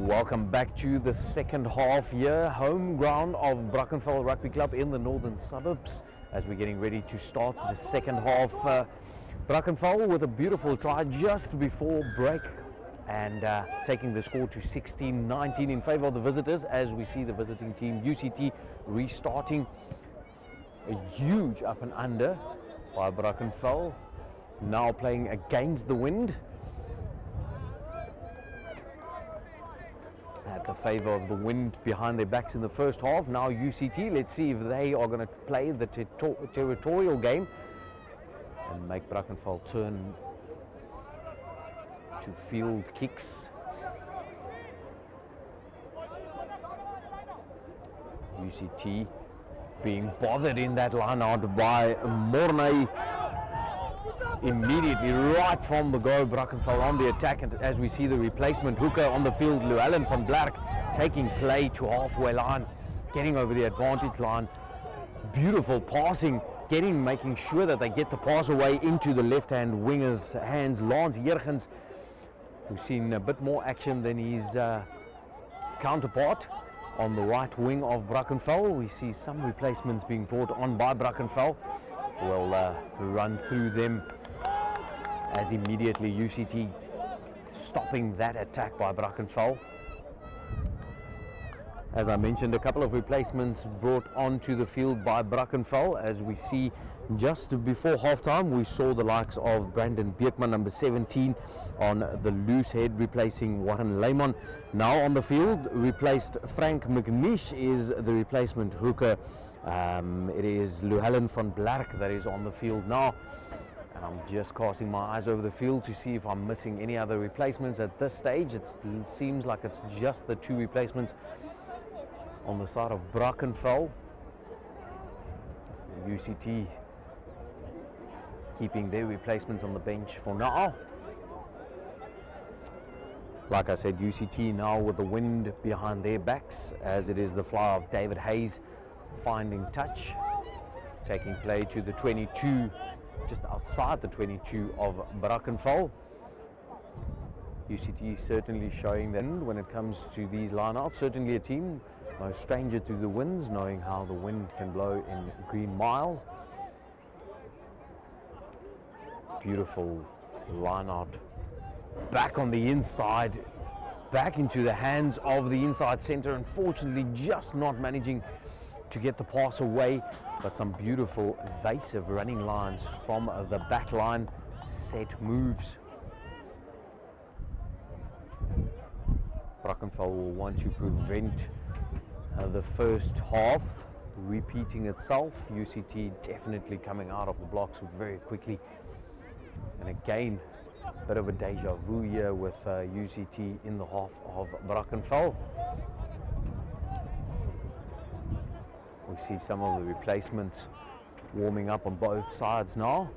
Welcome back to the second half here, home ground of Brackenfell Rugby Club in the northern suburbs, as we're getting ready to start the second half. Brackenfell with a beautiful try just before break and taking the score to 16-19 in favour of the visitors, as we see the visiting team UCT restarting. A huge up and under by Brackenfell, now playing against the wind. At the favour of the wind behind their backs in the first half. Now UCT, let's see if they are going to play the territorial game and make Brackenfell turn to field kicks. UCT being bothered in that line out by Mornay. Immediately right from the go, Brackenfell on the attack, and as we see the replacement hooker on the field, Llewellyn van Blerk, taking play to halfway line, getting over the advantage line. Beautiful passing, making sure that they get the pass away into the left-hand winger's hands. Lance Jurgens, who's seen a bit more action than his counterpart on the right wing of Brackenfell. We see some replacements being brought on by Brackenfell. We'll run through them, as immediately UCT stopping that attack by Brackenfell. As I mentioned, a couple of replacements brought onto the field by Brackenfell. As we see just before halftime, we saw the likes of Brandon Beekman, number 17, on the loose head, replacing Warren Lehman. Now on the field, replaced Frank McNish is the replacement hooker. It is Llewellyn van Blerk that is on the field now. And I'm just casting my eyes over the field to see if I'm missing any other replacements at this stage. It seems like it's just the two replacements on the side of Brackenfell. UCT keeping their replacements on the bench for now. Like I said, UCT now with the wind behind their backs, as it is the fly of David Hayes finding touch, taking play to the 22, just outside the 22 of Brackenfell. UCT certainly showing them when it comes to these lineouts, certainly a team no stranger to the winds, knowing how the wind can blow in Green Mile. Beautiful lineout back on the inside, back into the hands of the inside centre. Unfortunately, just not managing to get the pass away, but some beautiful evasive running lines from the back line, set moves. Brackenfell will want to prevent the first half repeating itself. UCT definitely coming out of the blocks very quickly, and again a bit of a deja vu here with UCT in the half of Brackenfell. We see some of the replacements warming up on both sides now.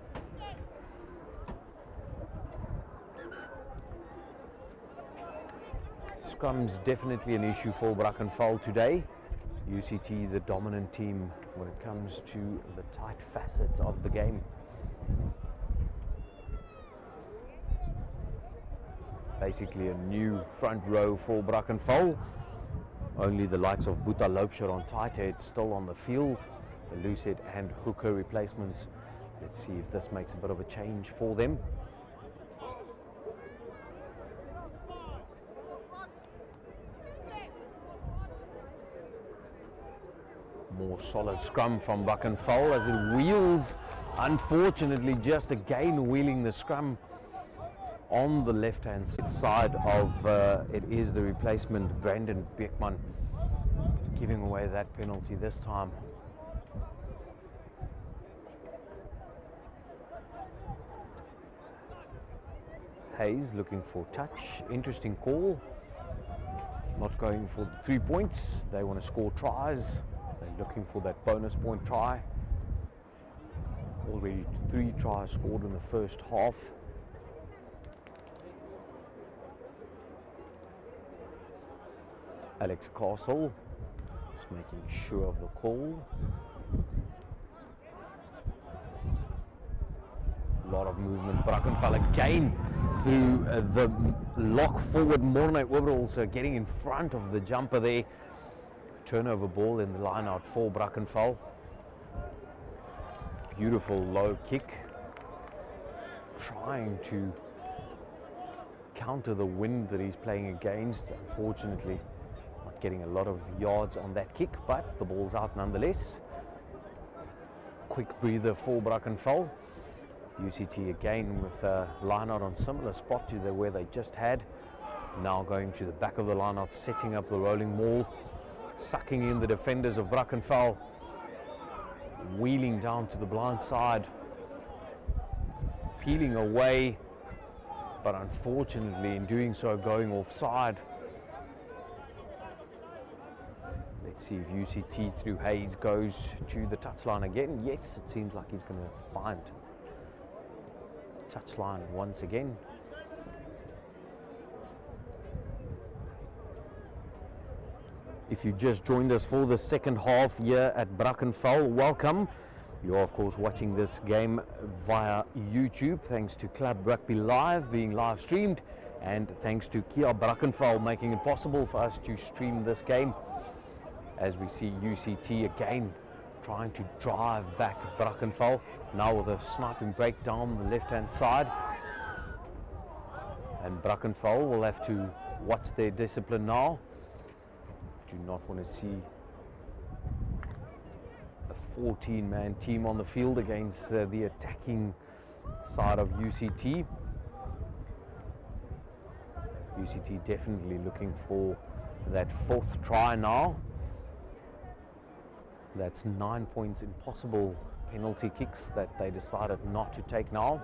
Scrum's definitely an issue for Brackenfell today. UCT the dominant team when it comes to the tight facets of the game. Basically a new front row for Brackenfell. Only the likes of Boeta Loubser on tight head still on the field. The loose head and hooker replacements. Let's see if this makes a bit of a change for them. More solid scrum from Brackenfell as it wheels. Unfortunately, just again wheeling the scrum on the left-hand side of it is the replacement Brandon Beekman, giving away that penalty this time. Hayes looking for touch. Interesting call. Not going for the 3 points. They want to score tries. They're looking for that bonus point try. Already 3 tries scored in the first half. Alex Castle just making sure of the call. lot of movement. Brackenfell again through the lock forward. Morne Weber also getting in front of the jumper there. Turnover ball in the line out for Brackenfell. Beautiful low kick. Trying to counter the wind that he's playing against. Unfortunately, not getting a lot of yards on that kick, but the ball's out nonetheless. Quick breather for Brackenfell. UCT again with a line out on similar spot to where they just had. Now going to the back of the line out, setting up the rolling maul, sucking in the defenders of Brackenfell, wheeling down to the blind side, peeling away, but unfortunately in doing so going offside. Let's see if UCT through Hayes goes to the touchline again. Yes, it seems like he's going to find touchline once again. If you just joined us for the second half here at Brackenfell, welcome. You're of course watching this game via YouTube, thanks to Club Rugby Live being live streamed, and thanks to Kia Brackenfell making it possible for us to stream this game. As we see UCT again trying to drive back Brackenfell, now with a sniping break down the left hand side, and Brackenfell will have to watch their discipline now. Do not want to see a 14-man team on the field against the attacking side of UCT. UCT definitely looking for that fourth try now. That's 9 points in possible penalty kicks that they decided not to take now.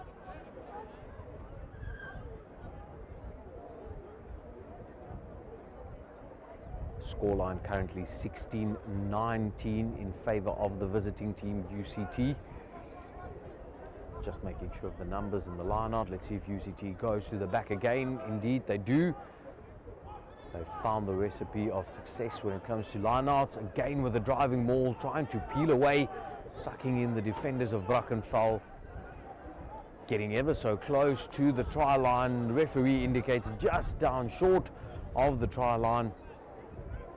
Scoreline currently 16-19 in favor of the visiting team UCT. Just making sure of the numbers in the line out. Let's see if UCT goes to the back again. Indeed they do. They've found the recipe of success when it comes to lineouts. Again with the driving maul, trying to peel away, sucking in the defenders of Brackenfell. Getting ever so close to the try line. The referee indicates just down short of the try line.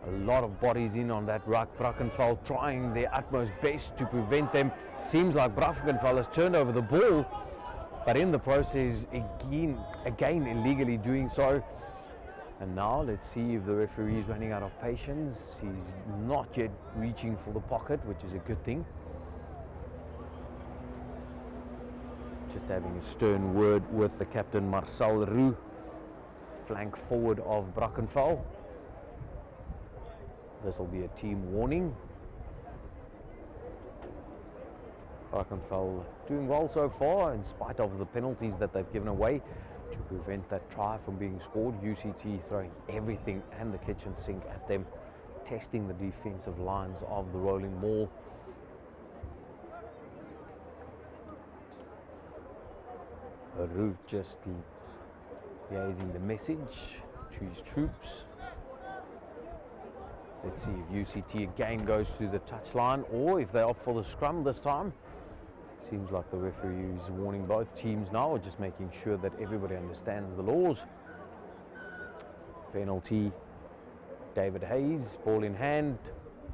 A lot of bodies in on that ruck. Brackenfell trying their utmost best to prevent them. Seems like Brackenfell has turned over the ball, but in the process again illegally doing so. And now let's see if the referee is running out of patience. He's not yet reaching for the pocket, which is a good thing. Just having a stern word with the captain Marcel Roux, flank forward of Brackenfell. This will be a team warning. Brackenfell doing well so far in spite of the penalties that they've given away to prevent that try from being scored. UCT throwing everything and the kitchen sink at them, testing the defensive lines of the rolling maul. Roux just liaising the message to his troops. Let's see if UCT again goes through the touchline, or if they opt for the scrum this time. Seems like the referee is warning both teams now, or just making sure that everybody understands the laws. Penalty, David Hayes, ball in hand,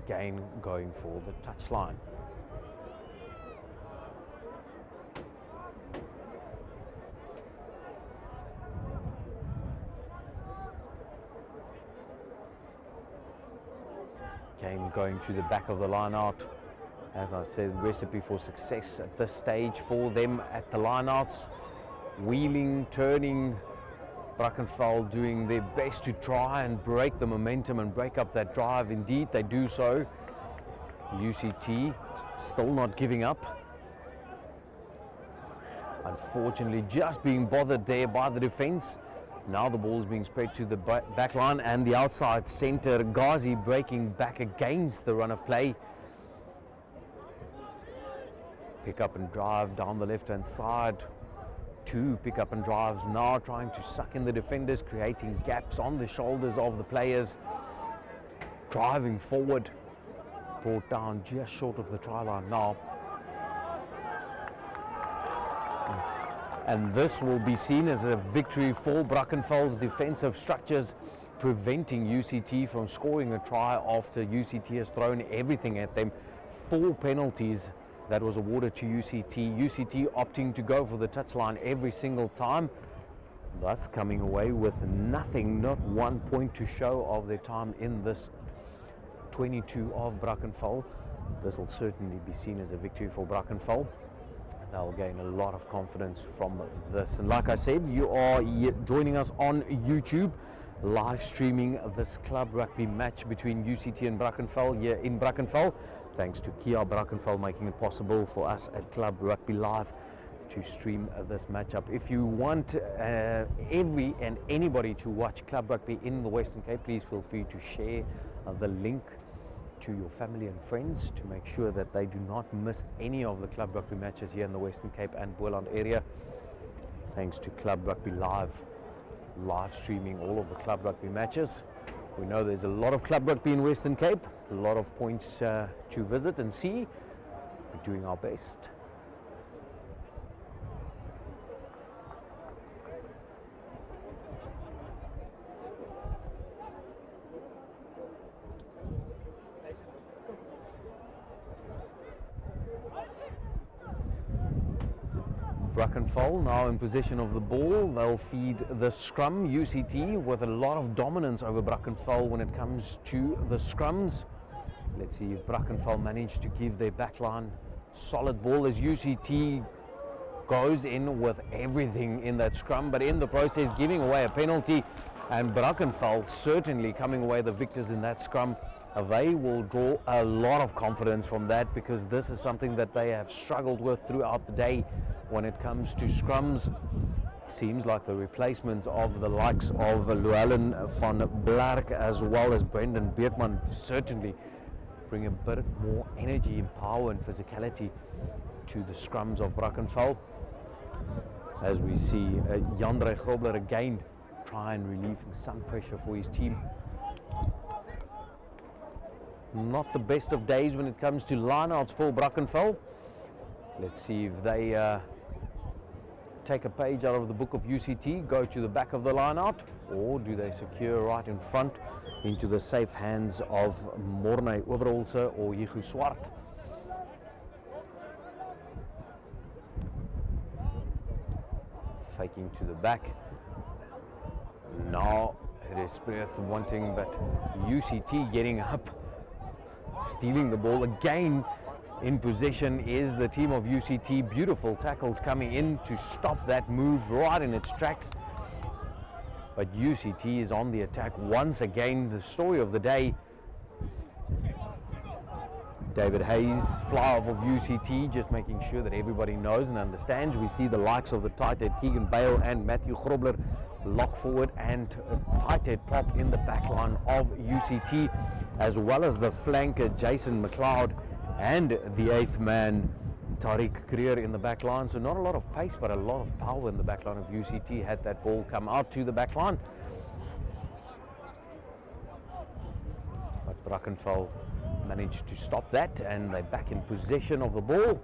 again going for the touchline. Again going to the back of the line out. As I said, recipe for success at this stage for them at the lineouts. Wheeling, turning, Brackenfell doing their best to try and break the momentum and break up that drive. Indeed, they do so. UCT still not giving up. Unfortunately, just being bothered there by the defense. Now the ball is being spread to the back line and the outside center. Ghazi breaking back against the run of play. Pick up and drive down the left hand side. Two pick up and drives now, trying to suck in the defenders, creating gaps on the shoulders of the players. Driving forward, brought down just short of the try line now. and this will be seen as a victory for Brackenfell's defensive structures, preventing UCT from scoring a try after UCT has thrown everything at them. 4 penalties that was awarded to UCT. UCT opting to go for the touchline every single time, thus coming away with nothing, not 1 point to show of their time in this 22 of Brackenfell. This will certainly be seen as a victory for Brackenfell. They'll gain a lot of confidence from this. And like I said, you are joining us on YouTube, live streaming this club rugby match between UCT and Brackenfell here in Brackenfell. Thanks to Kia Brackenfell making it possible for us at Club Rugby Live to stream this matchup. If you want every and anybody to watch Club Rugby in the Western Cape, please feel free to share the link to your family and friends to make sure that they do not miss any of the Club Rugby matches here in the Western Cape and Boland area. Thanks to Club Rugby Live streaming all of the Club Rugby matches. We know there's a lot of Club Rugby in Western Cape, a lot of points to visit and see. We're doing our best. Brackenfell now in possession of the ball. They'll feed the scrum. UCT with a lot of dominance over Brackenfell when it comes to the scrums. Let's see if Brackenfell manage to give their backline solid ball as UCT goes in with everything in that scrum, but in the process giving away a penalty, and Brackenfell certainly coming away the victors in that scrum. They will draw a lot of confidence from that, because this is something that they have struggled with throughout the day when it comes to scrums. It seems like the replacements of the likes of Llewellyn van Blerk as well as Brendan Beertman certainly bring a bit more energy and power and physicality to the scrums of Brackenfell. As we see Jandre Grobler again try and relieving some pressure for his team. Not the best of days when it comes to lineouts for Brackenfell. Let's see if they take a page out of the book of UCT, go to the back of the lineout, or do they secure right in front into the safe hands of Morne Oberholzer or Ikey Swart. Faking to the back. Now it is Smith wanting, but UCT getting up, stealing the ball again. In possession is the team of UCT. Beautiful tackles coming in to stop that move right in its tracks. But UCT is on the attack once again. The story of the day, David Hayes, fly off of UCT, just making sure that everybody knows and understands. We see the likes of the tight head Keegan Bale and Matthew Grobler lock forward, and tight head pop in the back line of UCT, as well as the flanker Jason McLeod and the 8th man Tariq Creer in the back line. So not a lot of pace, but a lot of power in the back line of UCT had that ball come out to the back line. But Brackenfell managed to stop that, and they're back in possession of the ball.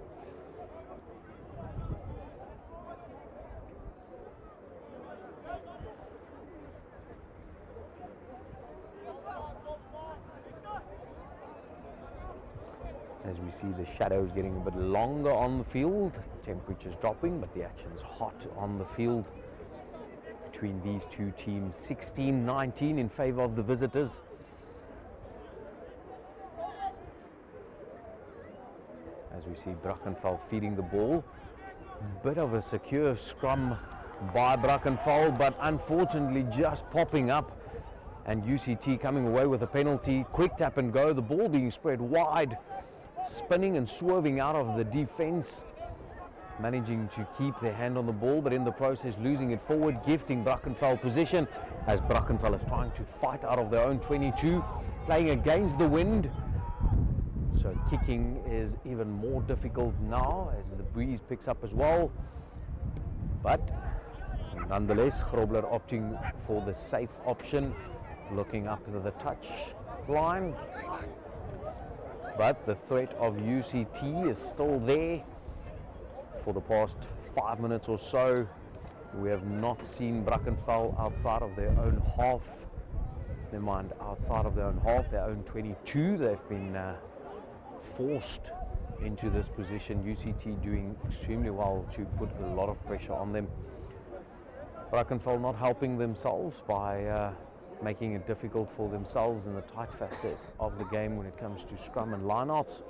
As we see the shadows getting a bit longer on the field, temperatures dropping, but the action's hot on the field between these two teams. 16-19 in favor of the visitors. As we see Brackenfell feeding the ball. Bit of a secure scrum by Brackenfell, but unfortunately just popping up, and UCT coming away with a penalty. Quick tap and go, the ball being spread wide, spinning and swerving out of the defense, managing to keep their hand on the ball, but in the process losing it forward, gifting Brackenfell position as Brackenfell is trying to fight out of their own 22, playing against the wind. So kicking is even more difficult now as the breeze picks up as well. But nonetheless, Grobler opting for the safe option, looking up to the touch line. But the threat of UCT is still there. For the past 5 minutes or so, we have not seen Brackenfell outside of their own half. Never mind, outside of their own half, their own 22. They've been forced into this position. UCT doing extremely well to put a lot of pressure on them. Brackenfell not helping themselves by making it difficult for themselves in the tight facets of the game when it comes to scrum and lineouts.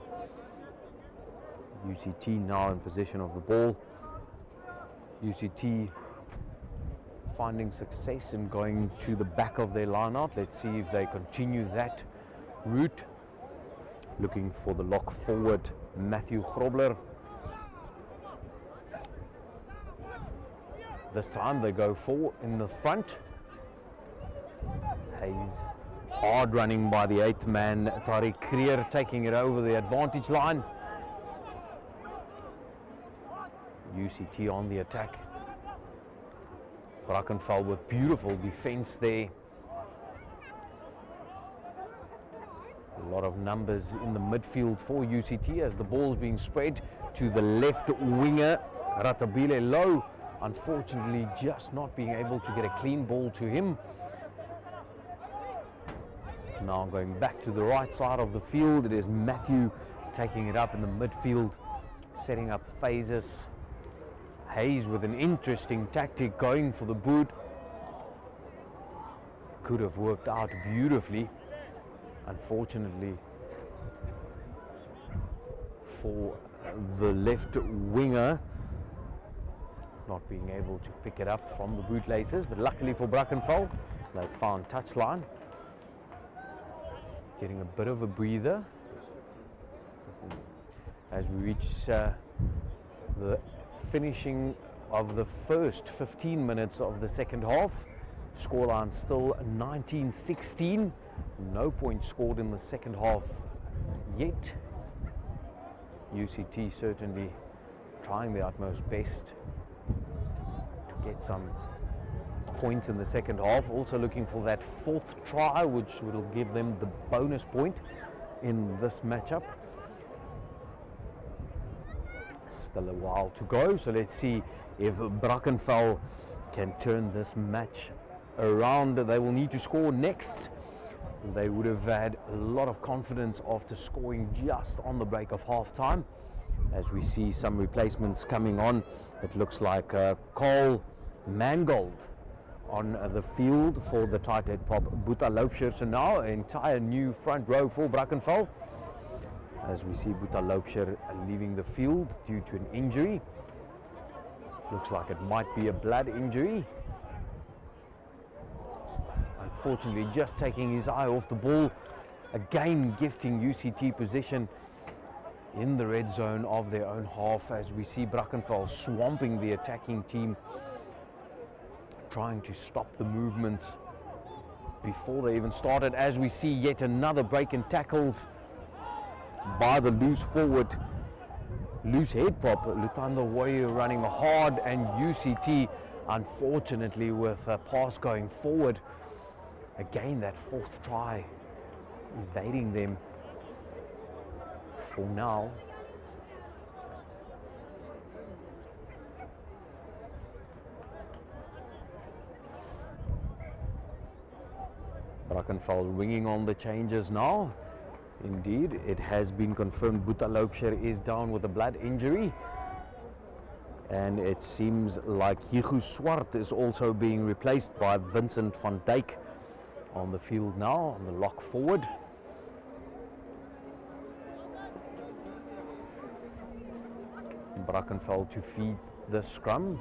UCT now in possession of the ball. UCT finding success in going to the back of their lineout. Let's see if they continue that route. Looking for the lock forward, Matthew Grobler. This time they go 4 in the front. Hayes hard running by the 8th man, Tariq Creer, taking it over the advantage line. UCT on the attack. Brackenfell with beautiful defense there. A lot of numbers in the midfield for UCT as the ball's being spread to the left winger, Ratabile Low. Unfortunately, just not being able to get a clean ball to him. Now going back to the right side of the field, it is Matthew taking it up in the midfield, setting up phases. Hayes with an interesting tactic, going for the boot. Could have worked out beautifully. Unfortunately for the left winger, not being able to pick it up from the bootlaces, but luckily for Brackenfell, they found touchline. Getting a bit of a breather as we reach the finishing of the first 15 minutes of the second half. Scoreline still 19-16. No points scored in the second half yet. UCT certainly trying their utmost best to get some points in the second half. Also looking for that 4th try, which will give them the bonus point in this matchup. Still a while to go, so let's see if Brackenfell can turn this match around. They will need to score next. They would have had a lot of confidence after scoring just on the break of half time. As we see some replacements coming on, it looks like Carl Mangold on the field for the tight head prop Boeta Loubser. So now an entire new front row for Brackenfell, as we see Boeta Loubser leaving the field due to an injury. Looks like it might be a blood injury. Unfortunately, just taking his eye off the ball, again gifting UCT possession in the red zone of their own half, as we see Brackenfell swamping the attacking team, trying to stop the movements before they even started. As we see yet another break in tackles by the loose forward, loose head prop Lutando Woyu running hard, and UCT unfortunately with a pass going forward. Again, that 4th try evading them for now. Brackenfell ringing on the changes now. Indeed, it has been confirmed Boeta Loubser is down with a blood injury. And it seems like Hugo Swart is also being replaced by Vincent van Dijk on the field now, on the lock forward. Brackenfell to feed the scrum.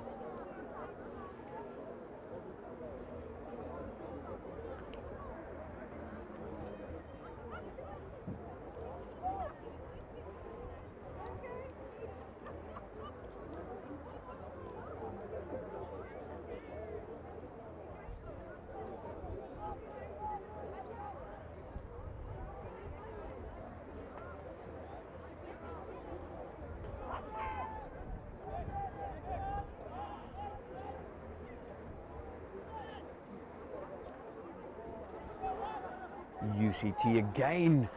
UCT again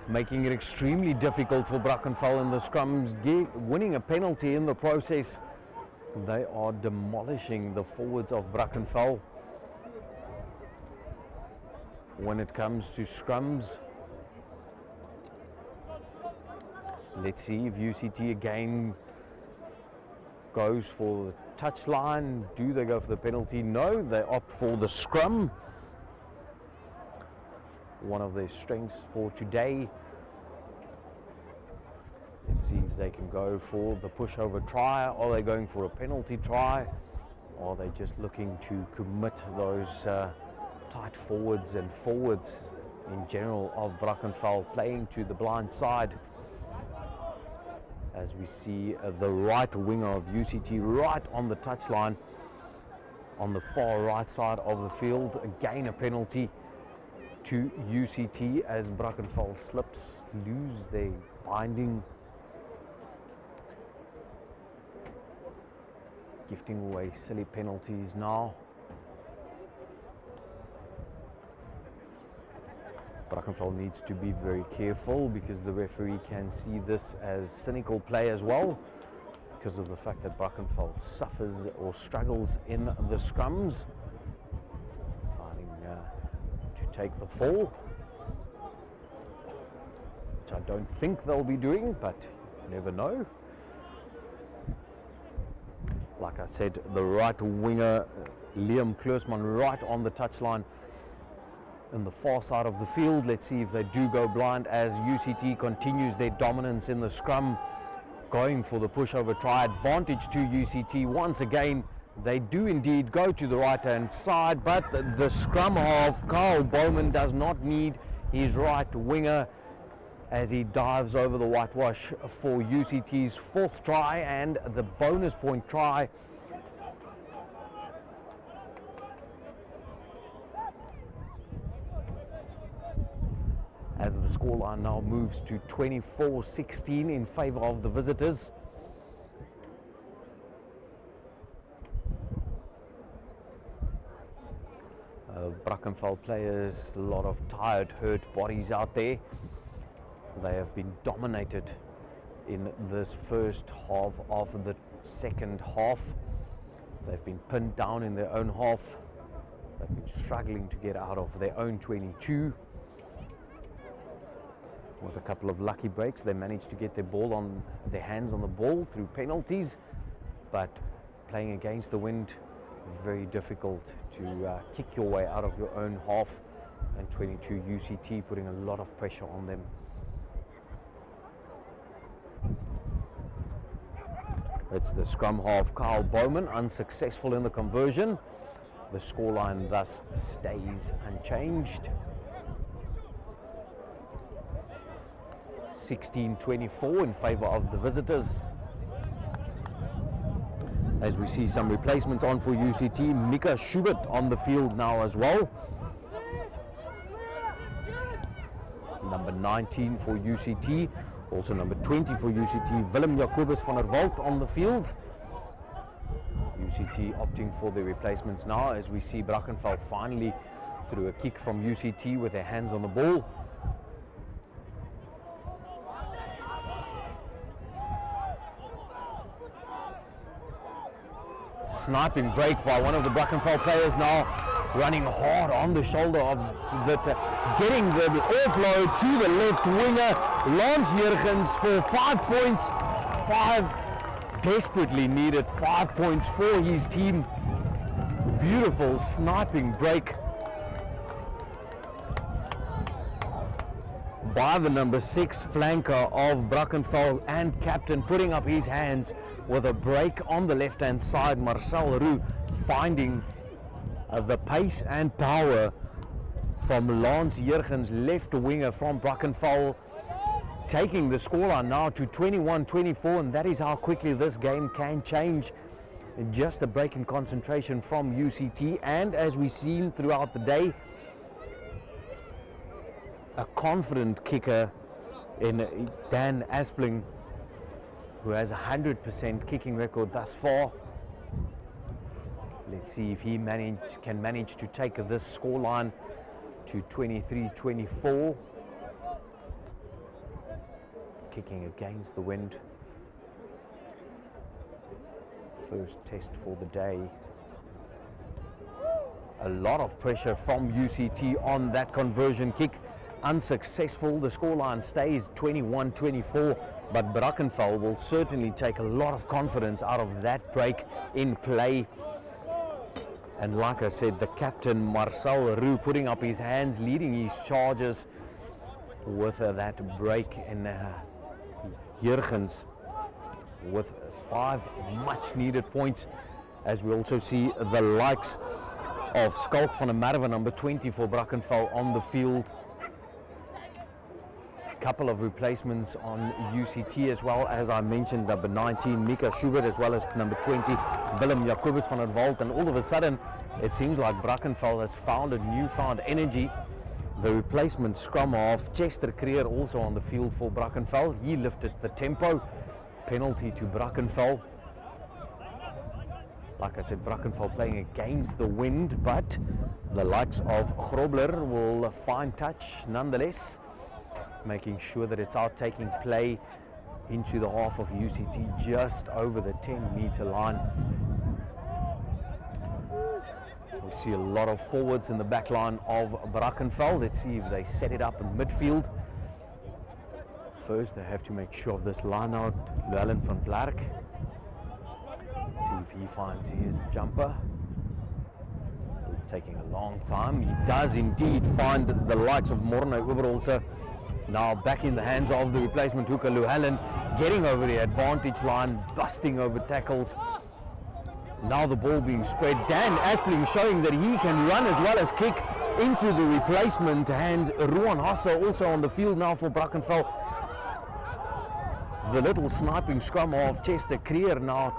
making it extremely difficult for Brackenfell in the scrums, winning a penalty in the process. They are demolishing the forwards of Brackenfell when it comes to scrums. Let's see if UCT again goes for the touchline. Do they go for the penalty? No, they opt for the scrum. One of their strengths for today. Let's see if they can go for the pushover try. Are they going for a penalty try? Or are they just looking to commit those tight forwards and forwards in general of Brackenfell playing to the blind side? As we see the right winger of UCT right on the touchline on the far right side of the field. Again a penalty to UCT as Brackenfell slips, lose their binding, gifting away silly penalties now. Brackenfell needs to be very careful because the referee can see this as cynical play as well, because of the fact that Brackenfell suffers or struggles in the scrums, deciding to take the fall, which I don't think they'll be doing, but you never know. Like I said, the right winger Liam Kleusman right on the touchline in the far side of the field. Let's see if they do go blind as UCT continues their dominance in the scrum, going for the pushover try. Advantage to UCT once again. They do indeed go to the right hand side, but the scrum half Carl Bowman does not need his right winger as he dives over the whitewash for UCT's fourth try and the bonus point try. As the scoreline now moves to 24-16 in favour of the visitors. Brackenfell players, a lot of tired, hurt bodies out there. They have been dominated in this first half of the second half. They've been pinned down in their own half. They've been struggling to get out of their own 22. With a couple of lucky breaks, they managed to get their hands on the ball through penalties, but playing against the wind, very difficult to kick your way out of your own half, and 22 UCT putting a lot of pressure on them. It's the scrum half Carl Bowman, unsuccessful in the conversion. The scoreline thus stays unchanged. 16-24 in favour of the visitors. As we see some replacements on for UCT, Mika Schubert on the field now as well. Number 19 for UCT, also number 20 for UCT, Willem Jacobus van der Walt on the field. UCT opting for their replacements now as we see Brackenfell finally through a kick from UCT with their hands on the ball. Sniping break by one of the Brackenfell players now, running hard on the shoulder of getting the offload to the left winger, Lance Jurgens, for 5 points. 5 desperately needed 5 points for his team. Beautiful sniping break by the number 6 flanker of Brackenfell and captain, putting up his hands with a break on the left hand side. Marcel Roux finding the pace and power from Lance Jurgens, left winger from Brackenfell, taking the scoreline now to 21-24, and that is how quickly this game can change. Just a break in concentration from UCT, and as we've seen throughout the day, a confident kicker in Dan Aspling, who has a 100% kicking record thus far. Let's see if he can manage to take this scoreline to 23-24. Kicking against the wind. first test for the day. A lot of pressure from UCT on that conversion kick. Unsuccessful. The scoreline stays 21-24, but Brackenfell will certainly take a lot of confidence out of that break in play. And like I said, the captain Marcel Roux putting up his hands, leading his charges with that break, and Jurgens with 5 much needed points, as we also see the likes of Skalk van der Merwe, number 20 for Brackenfell, on the field. Couple of replacements on UCT as well, as I mentioned, number 19 Mika Schubert, as well as number 20 Willem Jacobus van der Walt. And all of a sudden it seems like Brackenfell has found a newfound energy. The replacement scrum half Chester Creer also on the field for Brackenfell. He lifted the tempo. Penalty to Brackenfell. Like I said, Brackenfell playing against the wind, but the likes of Grobler will find touch nonetheless, making sure that it's out, taking play into the half of UCT, just over the 10-meter line. We see a lot of forwards in the back line of Brackenfell. Let's see if they set it up in midfield. First, they have to make sure of this line out. Llewellyn van Blerk. Let's see if he finds his jumper. Taking a long time. He does indeed find the likes of Morne Oberholzer. Now back in the hands of the replacement hooker Llewellyn, getting over the advantage line, busting over tackles. Now the ball being spread. Dan Aspling showing that he can run as well as kick into the replacement, and Ruan Hasse also on the field now for Brackenfell. The little sniping scrum of Chester Creer now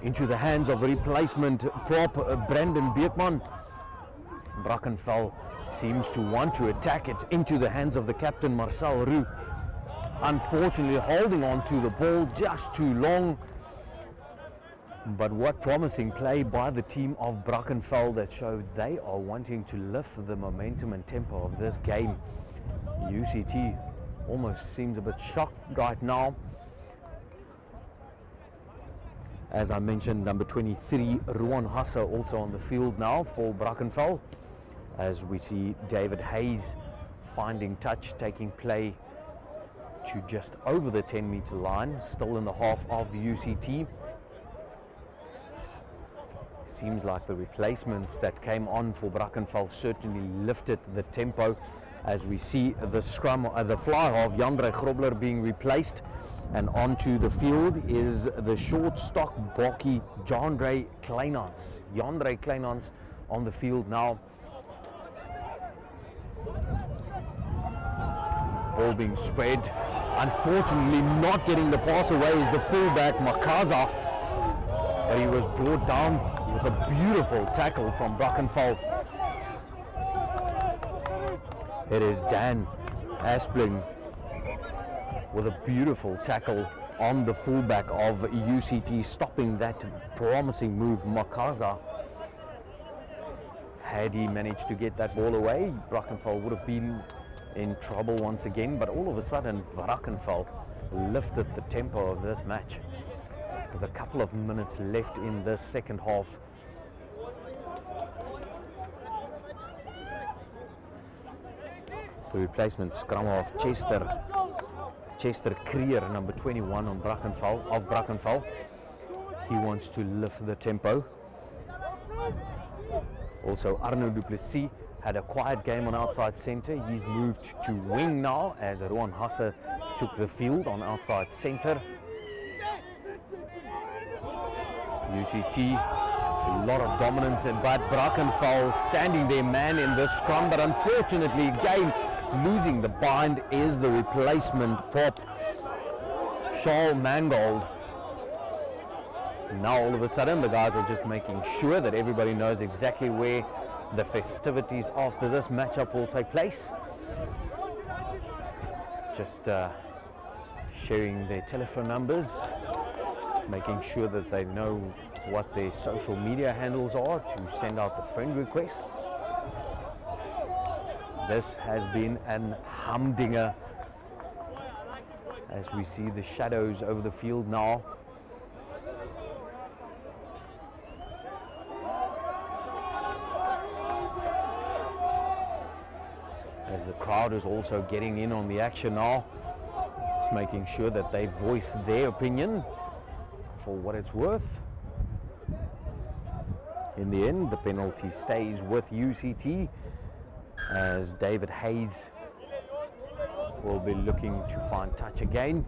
into the hands of replacement prop Brandon Beekman. Brackenfell seems to want to attack it into the hands of the captain Marcel Roux. Unfortunately holding on to the ball just too long. But what promising play by the team of Brackenfell that showed they are wanting to lift the momentum and tempo of this game. UCT almost seems a bit shocked right now. As I mentioned, number 23 Ruan Hasse also on the field now for Brackenfell, as we see David Hayes finding touch, taking play to just over the 10-meter line, still in the half of the UCT. Seems like the replacements that came on for Brackenfell certainly lifted the tempo, as we see the scrum, the fly half Jandre Grobler being replaced, and onto the field is the short stock Bokkie Jandre Kleinans. Jandre Kleinans on the field now. Ball being spread. Unfortunately not getting the pass away is the fullback Makaza, but he was brought down with a beautiful tackle from Brackenfell. It is Dan Aspling with a beautiful tackle on the fullback of UCT, stopping that promising move Makaza. Had he managed to get that ball away, Brackenfell would have been in trouble once again, but all of a sudden Brackenfell lifted the tempo of this match with a couple of minutes left in this second half. The replacement scrum of Chester Creer, number 21 on Brackenfell. He wants to lift the tempo. Also Arno du Plessis had a quiet game on outside centre. He's moved to wing now, as Ruan Hasse took the field on outside centre. UCT, a lot of dominance, but Brackenfell standing their man in the scrum, but unfortunately again losing the bind is the replacement prop Charles Mangold. Now all of a sudden the guys are just making sure that everybody knows exactly where the festivities after this matchup will take place. Just sharing their telephone numbers, making sure that they know what their social media handles are to send out the friend requests. This has been an humdinger, as we see the shadows over the field now. as the crowd is also getting in on the action now, just making sure that they voice their opinion for what it's worth. In the end, the penalty stays with UCT, as David Hayes will be looking to find touch again.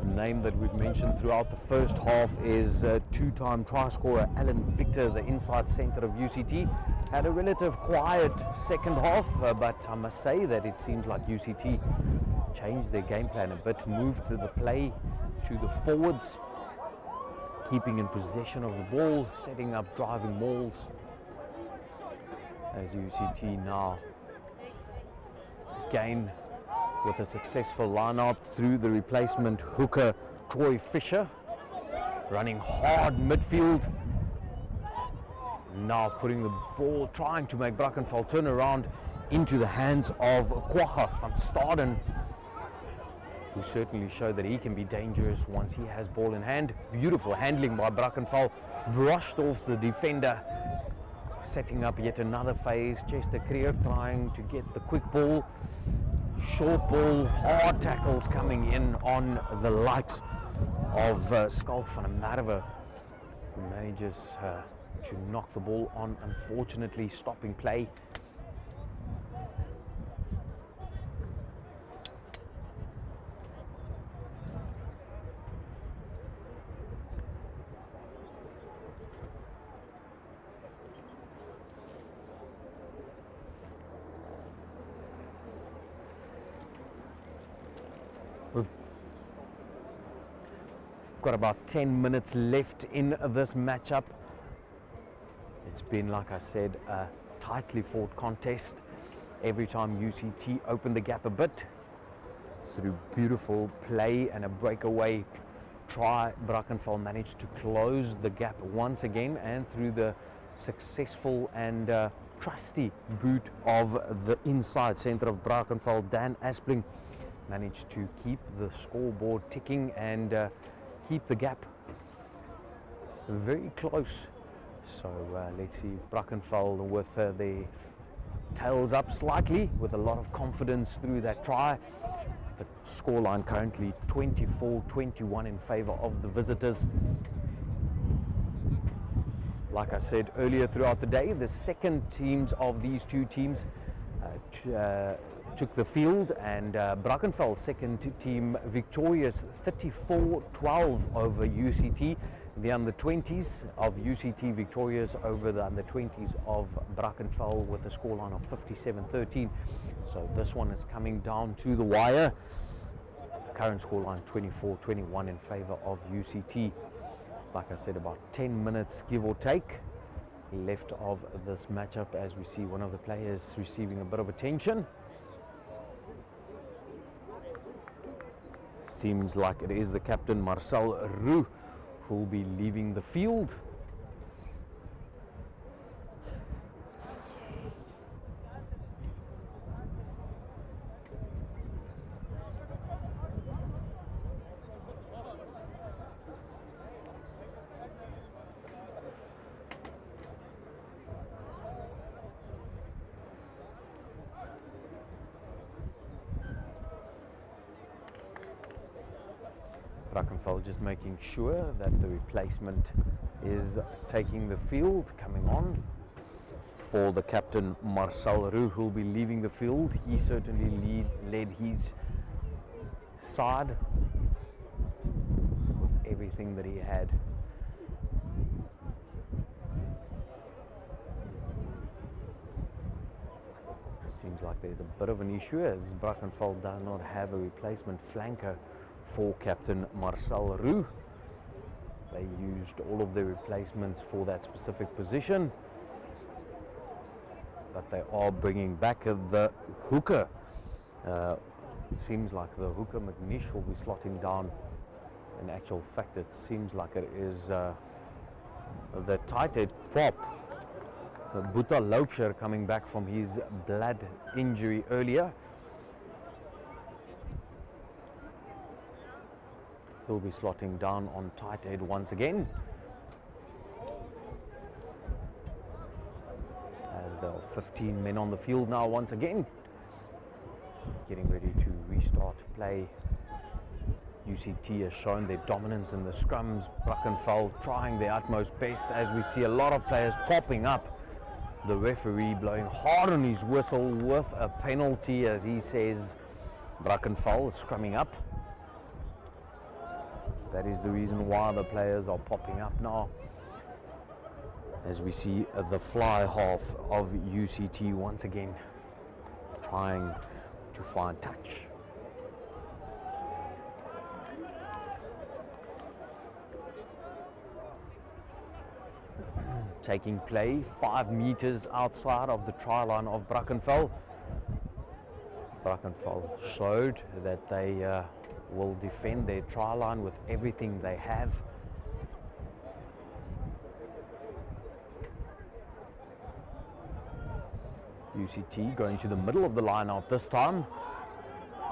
A name that we've mentioned throughout the first half is two-time try scorer Alan Victor, the inside centre of UCT. Had a relative quiet second half, but I must say that it seems like UCT changed their game plan a bit, moved the play to the forwards, keeping in possession of the ball, setting up driving mauls, as UCT now again with a successful line-out through the replacement hooker Troy Fisher, running hard midfield, now putting the ball, trying to make Brackenfell turn around into the hands of Kwagga van Staden, who certainly showed that he can be dangerous once he has ball in hand. Beautiful handling by Brackenfell, brushed off the defender, setting up yet another phase. Chester Creer trying to get the quick ball, short ball, hard tackles coming in on the likes of Skalk van der Merwe, who manages to knock the ball on, unfortunately stopping play. We've got about 10 minutes left in this matchup. It's been, like I said, a tightly fought contest. Every time UCT opened the gap a bit, through beautiful play and a breakaway try, Brackenfell managed to close the gap once again, and through the successful and trusty boot of the inside centre of Brackenfell, Dan Aspling, managed to keep the scoreboard ticking and keep the gap very close. So let's see if Brackenfell, with their tails up slightly, with a lot of confidence through that try. The scoreline currently 24-21 in favour of the visitors. Like I said earlier throughout the day, the second teams of these two teams took the field, and Brackenfell's second team victorious 34-12 over UCT. The under-20s of UCT victorious over the under-20s of Brackenfell with a scoreline of 57-13. So this one is coming down to the wire. The current scoreline 24-21 in favour of UCT. Like I said, about 10 minutes give or take left of this matchup, as we see one of the players receiving a bit of attention. Seems like it is the captain, Marcel Roux, who will be leaving the field. Brackenfell just making sure that the replacement is taking the field, coming on for the captain Marcel Roux, who will be leaving the field. He certainly led his side with everything that he had. Seems like there's a bit of an issue, as Brackenfell does not have a replacement flanker for captain Marcel Roux. They used all of their replacements for that specific position, but they are bringing back the hooker. Seems like the hooker McNish will be slotting down. In actual fact, it seems like it is the tight head prop, Boeta Loubser, coming back from his blood injury earlier. He'll be slotting down on tight head once again, as they'll 15 men on the field now once again. Getting ready to restart play. UCT has shown their dominance in the scrums. Brackenfell trying their utmost best as we see a lot of players popping up. The referee blowing hard on his whistle with a penalty as he says Brackenfell is scrumming up. That is the reason why the players are popping up now. As we see the fly half of UCT once again trying to find touch. Taking play 5 meters outside of the try line of Brackenfell. Brackenfell showed that they will defend their try line with everything they have. UCT going to the middle of the line out this time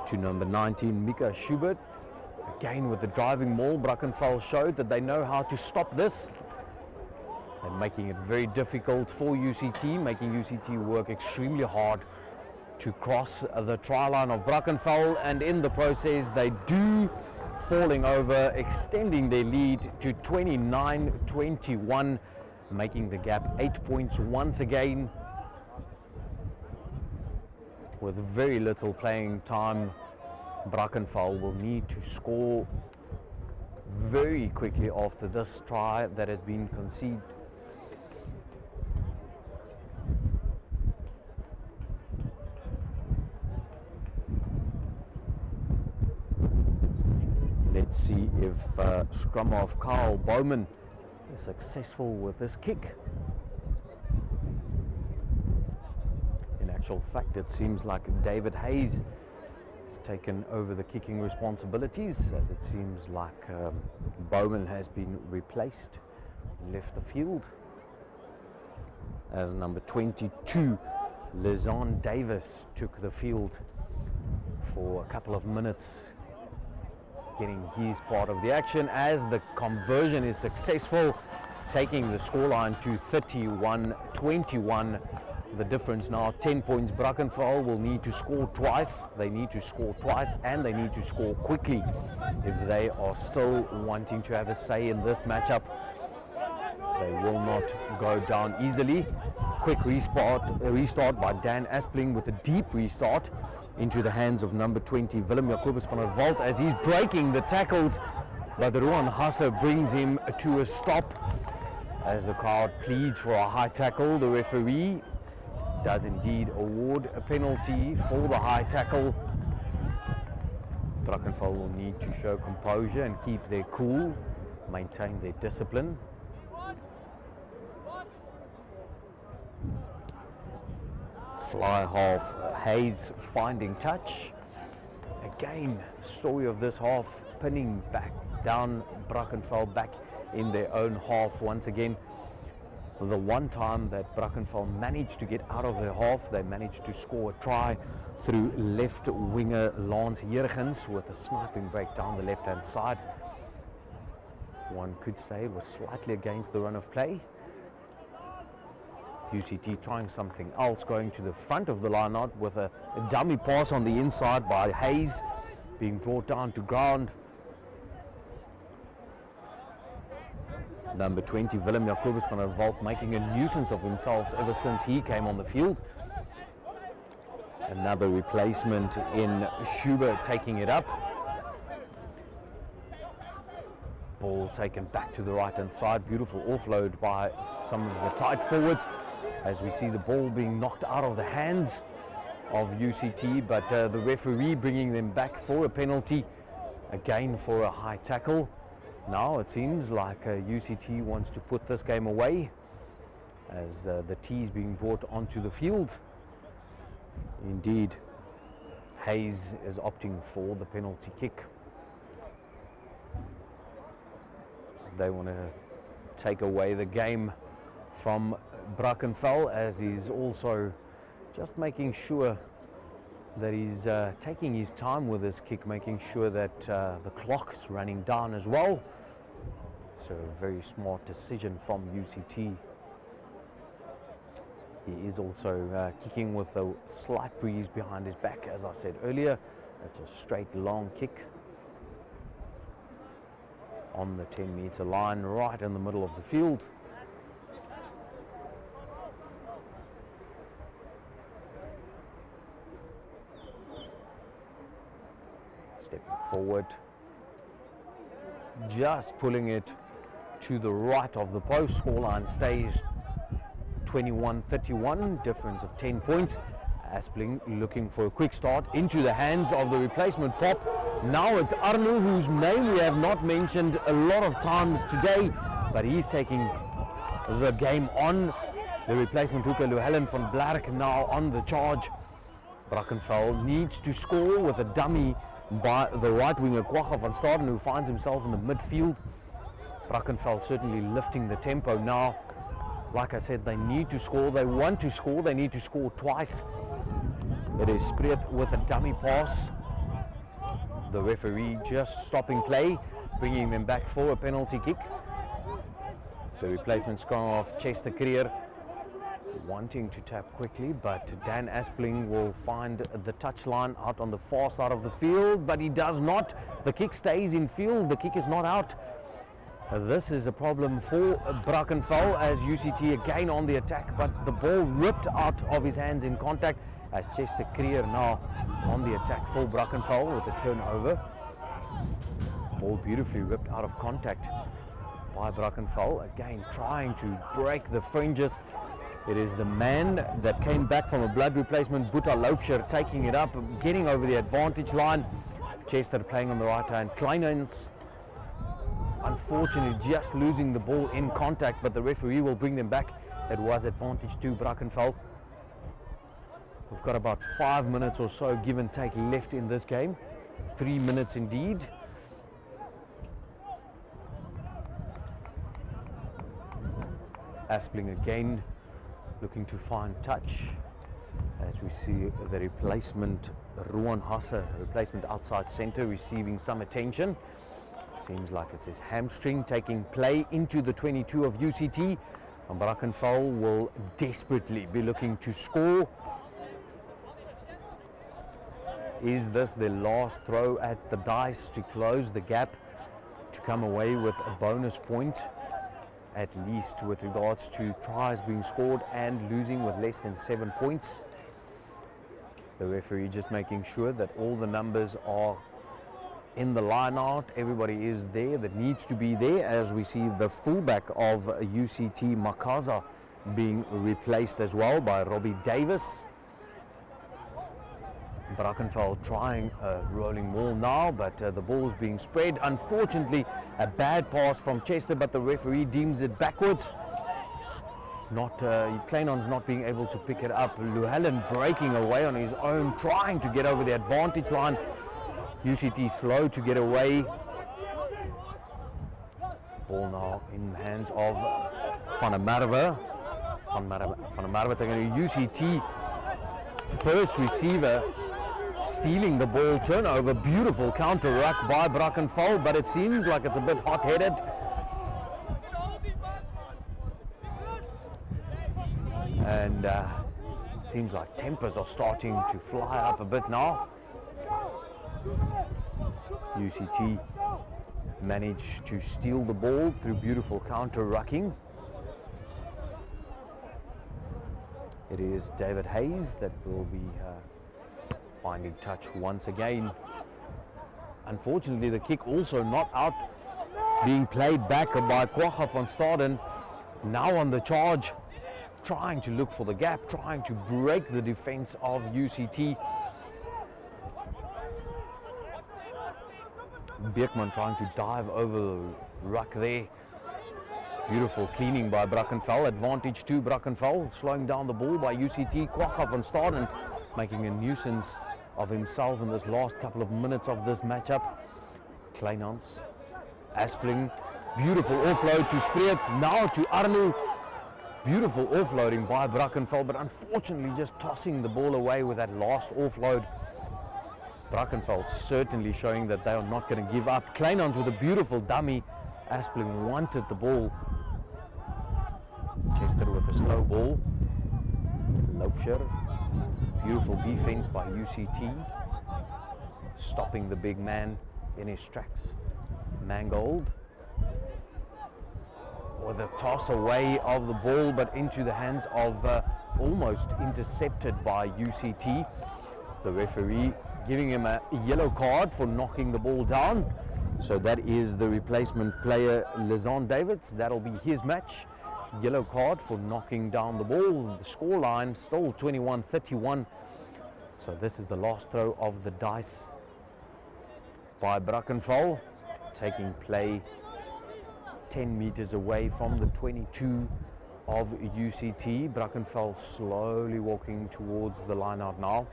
to number 19 Mika Schubert. Again with the driving maul, Brackenfell showed that they know how to stop this. They're making it very difficult for UCT, making UCT work extremely hard to cross the try line of Brackenfell, and in the process they do falling over, extending their lead to 29-21, making the gap 8 points once again. With very little playing time, Brackenfell will need to score very quickly after this try that has been conceded. Let's see if scrum half Carl Bowman is successful with this kick. In actual fact, it seems like David Hayes has taken over the kicking responsibilities, as it seems like Bowman has been replaced, left the field, as number 22 Lizanne Davis took the field for a couple of minutes, getting his part of the action as the conversion is successful, taking the scoreline to 31-21. The difference now 10 points. Brackenfell will need to score twice. They need to score twice and they need to score quickly if they are still wanting to have a say in this matchup. They will not go down easily. Quick restart by Dan Aspling with a deep restart into the hands of number 20 Willem Jacobus van der Walt as he's breaking the tackles, but Rohan Hasse brings him to a stop as the crowd pleads for a high tackle. The referee does indeed award a penalty for the high tackle. Brackenfell will need to show composure and keep their cool, maintain their discipline. Fly half Hayes finding touch. Again, story of this half, pinning back down Brackenfell back in their own half once again. The one time that Brackenfell managed to get out of their half, they managed to score a try through left winger Lance Jurgens with a sniping break down the left hand side. One could say it was slightly against the run of play. UCT trying something else, going to the front of the line out with a dummy pass on the inside by Hayes, being brought down to ground. Number 20 Willem Jacobus van der Walt making a nuisance of himself ever since he came on the field. Another replacement in Schubert taking it up. Ball taken back to the right hand side, beautiful offload by some of the tight forwards as we see the ball being knocked out of the hands of UCT, but the referee bringing them back for a penalty, again for a high tackle. Now it seems like UCT wants to put this game away as the tee is being brought onto the field. Indeed, Hayes is opting for the penalty kick. They want to take away the game from Brackenfell, as he's also just making sure that he's taking his time with this kick, making sure that the clock's running down as well. So a very smart decision from UCT. He is also kicking with a slight breeze behind his back, as I said earlier. It's a straight long kick on the 10-meter line, right in the middle of the field. Stepping forward, just pulling it to the right of the post. Scoreline stays 21-31, difference of 10 points. Aspling looking for a quick start into the hands of the replacement prop. Now it's Arno, whose name we have not mentioned a lot of times today, but he's taking the game on. The replacement hooker Llewellyn van Blerk now on the charge. Brackenfell needs to score with a dummy by the right winger Kwagga van Staden, who finds himself in the midfield. Brackenfell certainly lifting the tempo now. Like I said, they need to score, they want to score, they need to score twice. It is Spreet with a dummy pass. The referee just stopping play, bringing them back for a penalty kick. The replacement scrum of Chester Creer wanting to tap quickly, but Dan Aspling will find the touchline out on the far side of the field, but he does not. The kick stays in field, the kick is not out. This is a problem for Brackenfell, as UCT again on the attack, but the ball ripped out of his hands in contact, as Chester Creer now on the attack for Brackenfell with a turnover. Ball beautifully ripped out of contact by Brackenfell, again trying to break the fringes. It is the man that came back from a blood replacement, Boeta Loupsher, taking it up, getting over the advantage line. Chester playing on the right hand. Kleinens unfortunately just losing the ball in contact, but the referee will bring them back. It was advantage to Brackenfell. We've got about 5 minutes or so give and take left in this game. 3 minutes indeed. Aspling again looking to find touch, as we see the replacement Ruan Hasse, replacement outside centre, receiving some attention. Seems like it's his hamstring taking play into the 22 of UCT, and Brackenfell will desperately be looking to score. Is this their last throw at the dice to close the gap, to come away with a bonus point, at least with regards to tries being scored and losing with less than 7 points? The referee just making sure that all the numbers are in the line out, everybody is there that needs to be there, as we see the fullback of UCT, Makaza, being replaced as well by Robbie Davis. Brackenfell trying a rolling ball now, but the ball is being spread. Unfortunately, a bad pass from Chester, but the referee deems it backwards. Kleinens not being able to pick it up. Llewellyn breaking away on his own, trying to get over the advantage line. UCT slow to get away. Ball now in the hands of Van der Merwe. Van der Merwe taking a UCT first receiver, stealing the ball, turnover, beautiful counter ruck by Brackenfell, but it seems like it's a bit hot-headed. And seems like tempers are starting to fly up a bit now. UCT managed to steal the ball through beautiful counter rucking. It is David Hayes that will be finding touch once again. Unfortunately, the kick also not out, being played back by Kwagga van Staden. Now on the charge, trying to look for the gap, trying to break the defense of UCT. Beekman trying to dive over the ruck there. Beautiful cleaning by Brackenfell. Advantage to Brackenfell. Slowing down the ball by UCT. Kwagga van Staden making a nuisance of himself in this last couple of minutes of this matchup. Kleinens, Aspling, beautiful offload to Spreet, now to Arno. Beautiful offloading by Brackenfell, but unfortunately just tossing the ball away with that last offload. Brackenfell certainly showing that they are not going to give up. Kleinens with a beautiful dummy. Aspling wanted the ball. Chester with a slow ball. Loubser. Beautiful defense by UCT. Stopping the big man in his tracks. Mangold. With a toss away of the ball, but into the hands of almost intercepted by UCT. The referee giving him a yellow card for knocking the ball down. So that is the replacement player, Lizan Davids. That'll be his match. Yellow card for knocking down the ball. The scoreline still 21-31. So this is the last throw of the dice by Brackenfell, taking play 10 meters away from the 22 of UCT. Brackenfell slowly walking towards the line out now.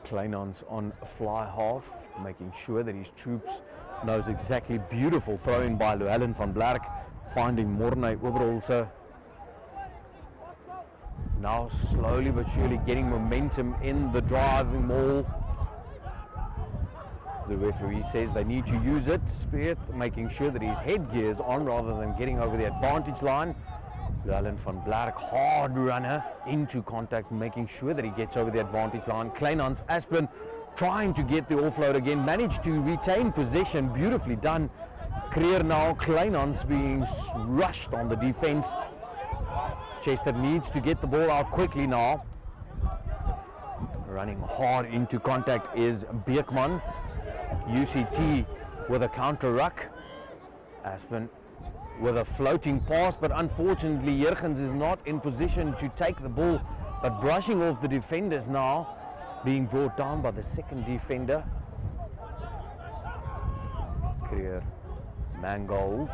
Kleinans on fly half, making sure that his troops knows exactly. Beautiful throw in by Llewellyn van Blerk, finding Mornay Oberholzer. Now slowly but surely getting momentum in the driving maul. The referee says they need to use it. Spirit making sure that his headgear is on rather than getting over the advantage line. Llewellyn van Blerk, hard runner into contact, making sure that he gets over the advantage line. Kleinans Asplin trying to get the offload again, managed to retain possession, beautifully done. Creer now, Kleinans being rushed on the defense. Chester needs to get the ball out quickly now. Running hard into contact is Beekman. UCT with a counter ruck. Asplin with a floating pass, but unfortunately Jurgens is not in position to take the ball, but brushing off the defenders now, being brought down by the second defender. Creer, Mangold,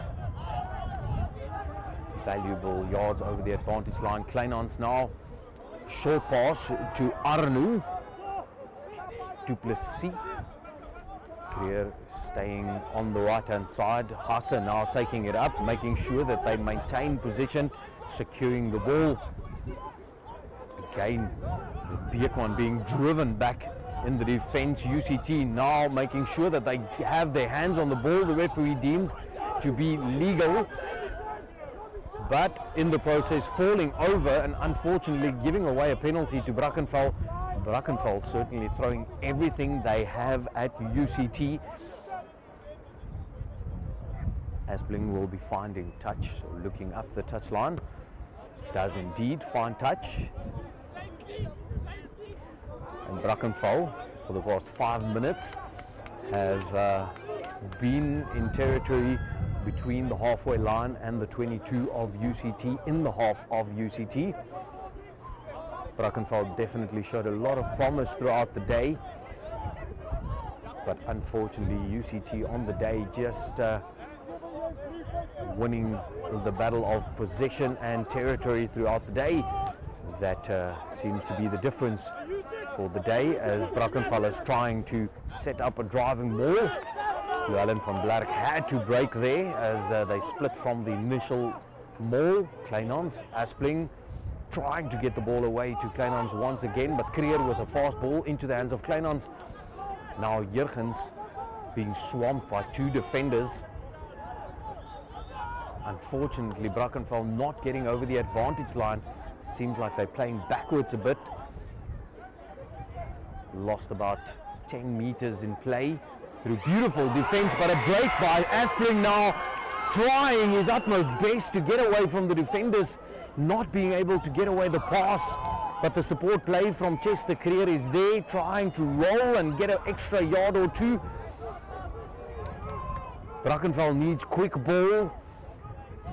valuable yards over the advantage line. Kleinans now, short pass to Arnu, Duplessis. Creer staying on the right hand side. Hassan now taking it up, making sure that they maintain position, securing the ball. Again, Beekman being driven back in the defense. UCT now making sure that they have their hands on the ball. The referee deems to be legal, but in the process falling over and unfortunately giving away a penalty to Brackenfell. Brackenfell certainly throwing everything they have at UCT. Asbling will be finding touch, so looking up the touch line. Does indeed find touch. And Brackenfell, for the past 5 minutes, have been in territory between the halfway line and the 22 of UCT, in the half of UCT. Brackenfell definitely showed a lot of promise throughout the day, but unfortunately UCT on the day just winning the battle of possession and territory throughout the day. That seems to be the difference for the day, as Brackenfell is trying to set up a driving maul. Llewellyn van Blerk had to break there as they split from the initial maul. Kleinans, Aspling trying to get the ball away to Kleinans once again, but Creer with a fast ball into the hands of Kleinans. Now Jurgens being swamped by two defenders. Unfortunately, Brackenfell not getting over the advantage line. Seems like they're playing backwards a bit. Lost about 10 meters in play through beautiful defense, but a break by Aspling now, trying his utmost best to get away from the defenders, not being able to get away the pass, but the support play from Chester Creer is there, trying to roll and get an extra yard or two. Brackenfell needs quick ball.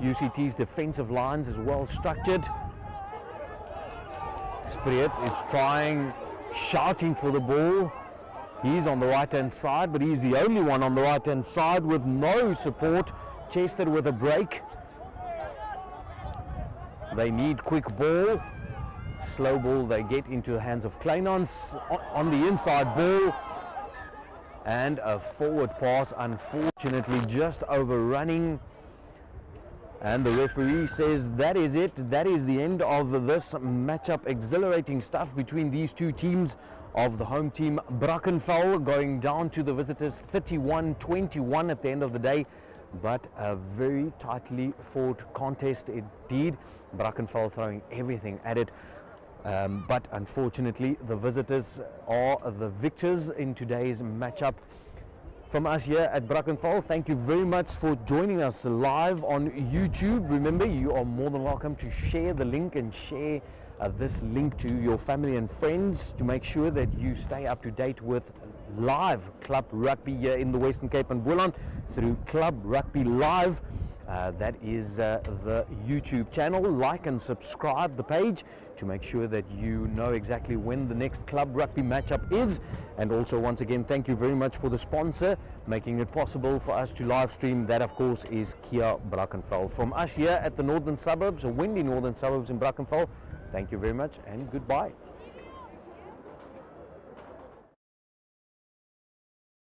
UCT's defensive lines is well structured. Spreet is trying, shouting for the ball. He's on the right hand side, but he's the only one on the right hand side with no support. Chester with a break. They need quick ball. Slow ball they get into the hands of Kleinans on the inside ball. And a forward pass, unfortunately just overrunning And the referee says that is it. That is the end of this matchup. Exhilarating stuff between these two teams of the home team Brackenfell going down to the visitors 31-21 at the end of the day. But a very tightly fought contest indeed. Brackenfell throwing everything at it. But unfortunately, the visitors are the victors in today's matchup. From us here at Brackenfell, thank you very much for joining us live on YouTube. Remember, you are more than welcome to share the link and share this link to your family and friends to make sure that you stay up to date with live club rugby here in the Western Cape and Boland through Club Rugby Live. That is the YouTube channel. Like and subscribe the page to make sure that you know exactly when the next club rugby matchup is. And also, once again, thank you very much for the sponsor making it possible for us to live stream. That, of course, is Kia Brackenfell. From us here at the northern suburbs, or windy northern suburbs in Brackenfell, thank you very much and goodbye.